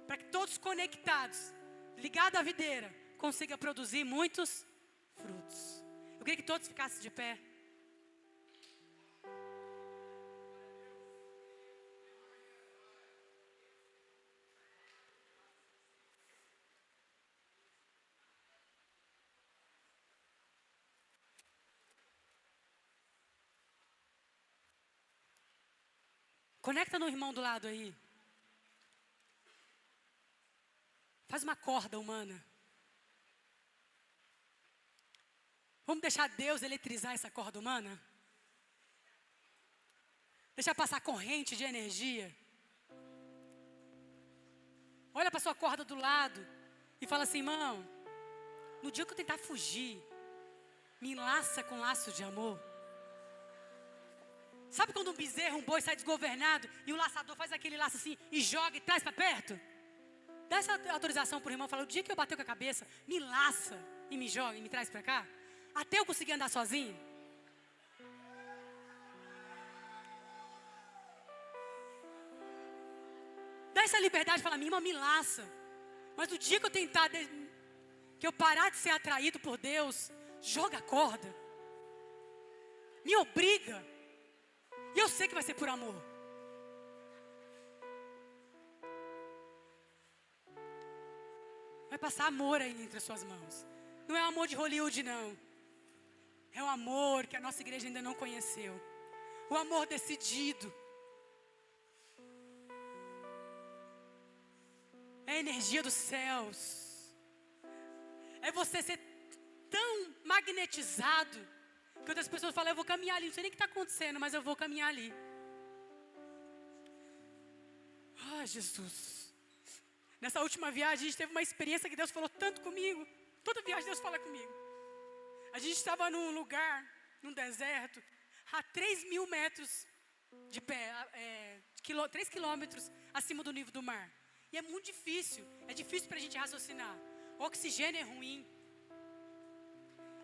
Para que todos conectados, ligados à videira, consigam produzir muitos frutos. Eu queria que todos ficassem de pé. Conecta no irmão do lado aí. Faz uma corda humana. Vamos deixar Deus eletrizar essa corda humana? Deixar passar corrente de energia. Olha para sua corda do lado e fala assim, irmão, no dia que eu tentar fugir, me enlaça com laços de amor. Sabe quando um bezerro, um boi sai desgovernado e o laçador faz aquele laço assim e joga e traz para perto? Dá essa autorização para o irmão, fala, o dia que eu bater com a cabeça, me laça e me joga e me traz para cá, até eu conseguir andar sozinho. Dá essa liberdade, fala, minha irmã, me laça. Mas o dia que eu tentar, que eu parar de ser atraído por Deus, joga a corda. Me obriga. E eu sei que vai ser por amor. Vai passar amor aí entre as suas mãos. Não é o amor de Hollywood, não. É o amor que a nossa igreja ainda não conheceu. O amor decidido. É a energia dos céus. É você ser tão magnetizado que outras pessoas falam, eu vou caminhar ali, não sei nem o que está acontecendo, mas eu vou caminhar ali. Ah, Jesus. Nessa última viagem, a gente teve uma experiência que Deus falou tanto comigo. Toda viagem Deus fala comigo. A gente estava num lugar, num deserto, a 3.000 metros de pé, 3 quilômetros acima do nível do mar. E é muito difícil, é difícil para a gente raciocinar. O oxigênio é ruim.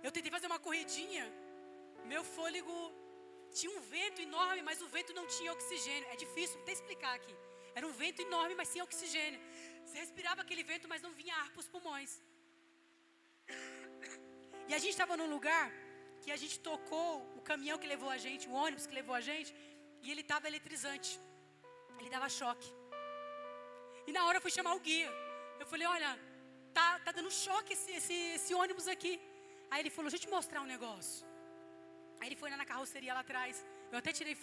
Eu tentei fazer uma corridinha, meu fôlego tinha um vento enorme, mas o vento não tinha oxigênio. É difícil até explicar aqui. Era um vento enorme, mas sem oxigênio. Você respirava aquele vento, mas não vinha ar para os pulmões. E a gente estava num lugar que a gente tocou o caminhão que levou a gente, o ônibus que levou a gente, e ele estava eletrizante. Ele dava choque. E na hora eu fui chamar o guia. Eu falei, olha, tá dando choque esse ônibus aqui. Aí ele falou, deixa eu te mostrar um negócio. Aí ele foi lá na carroceria lá atrás. Eu até tirei foto.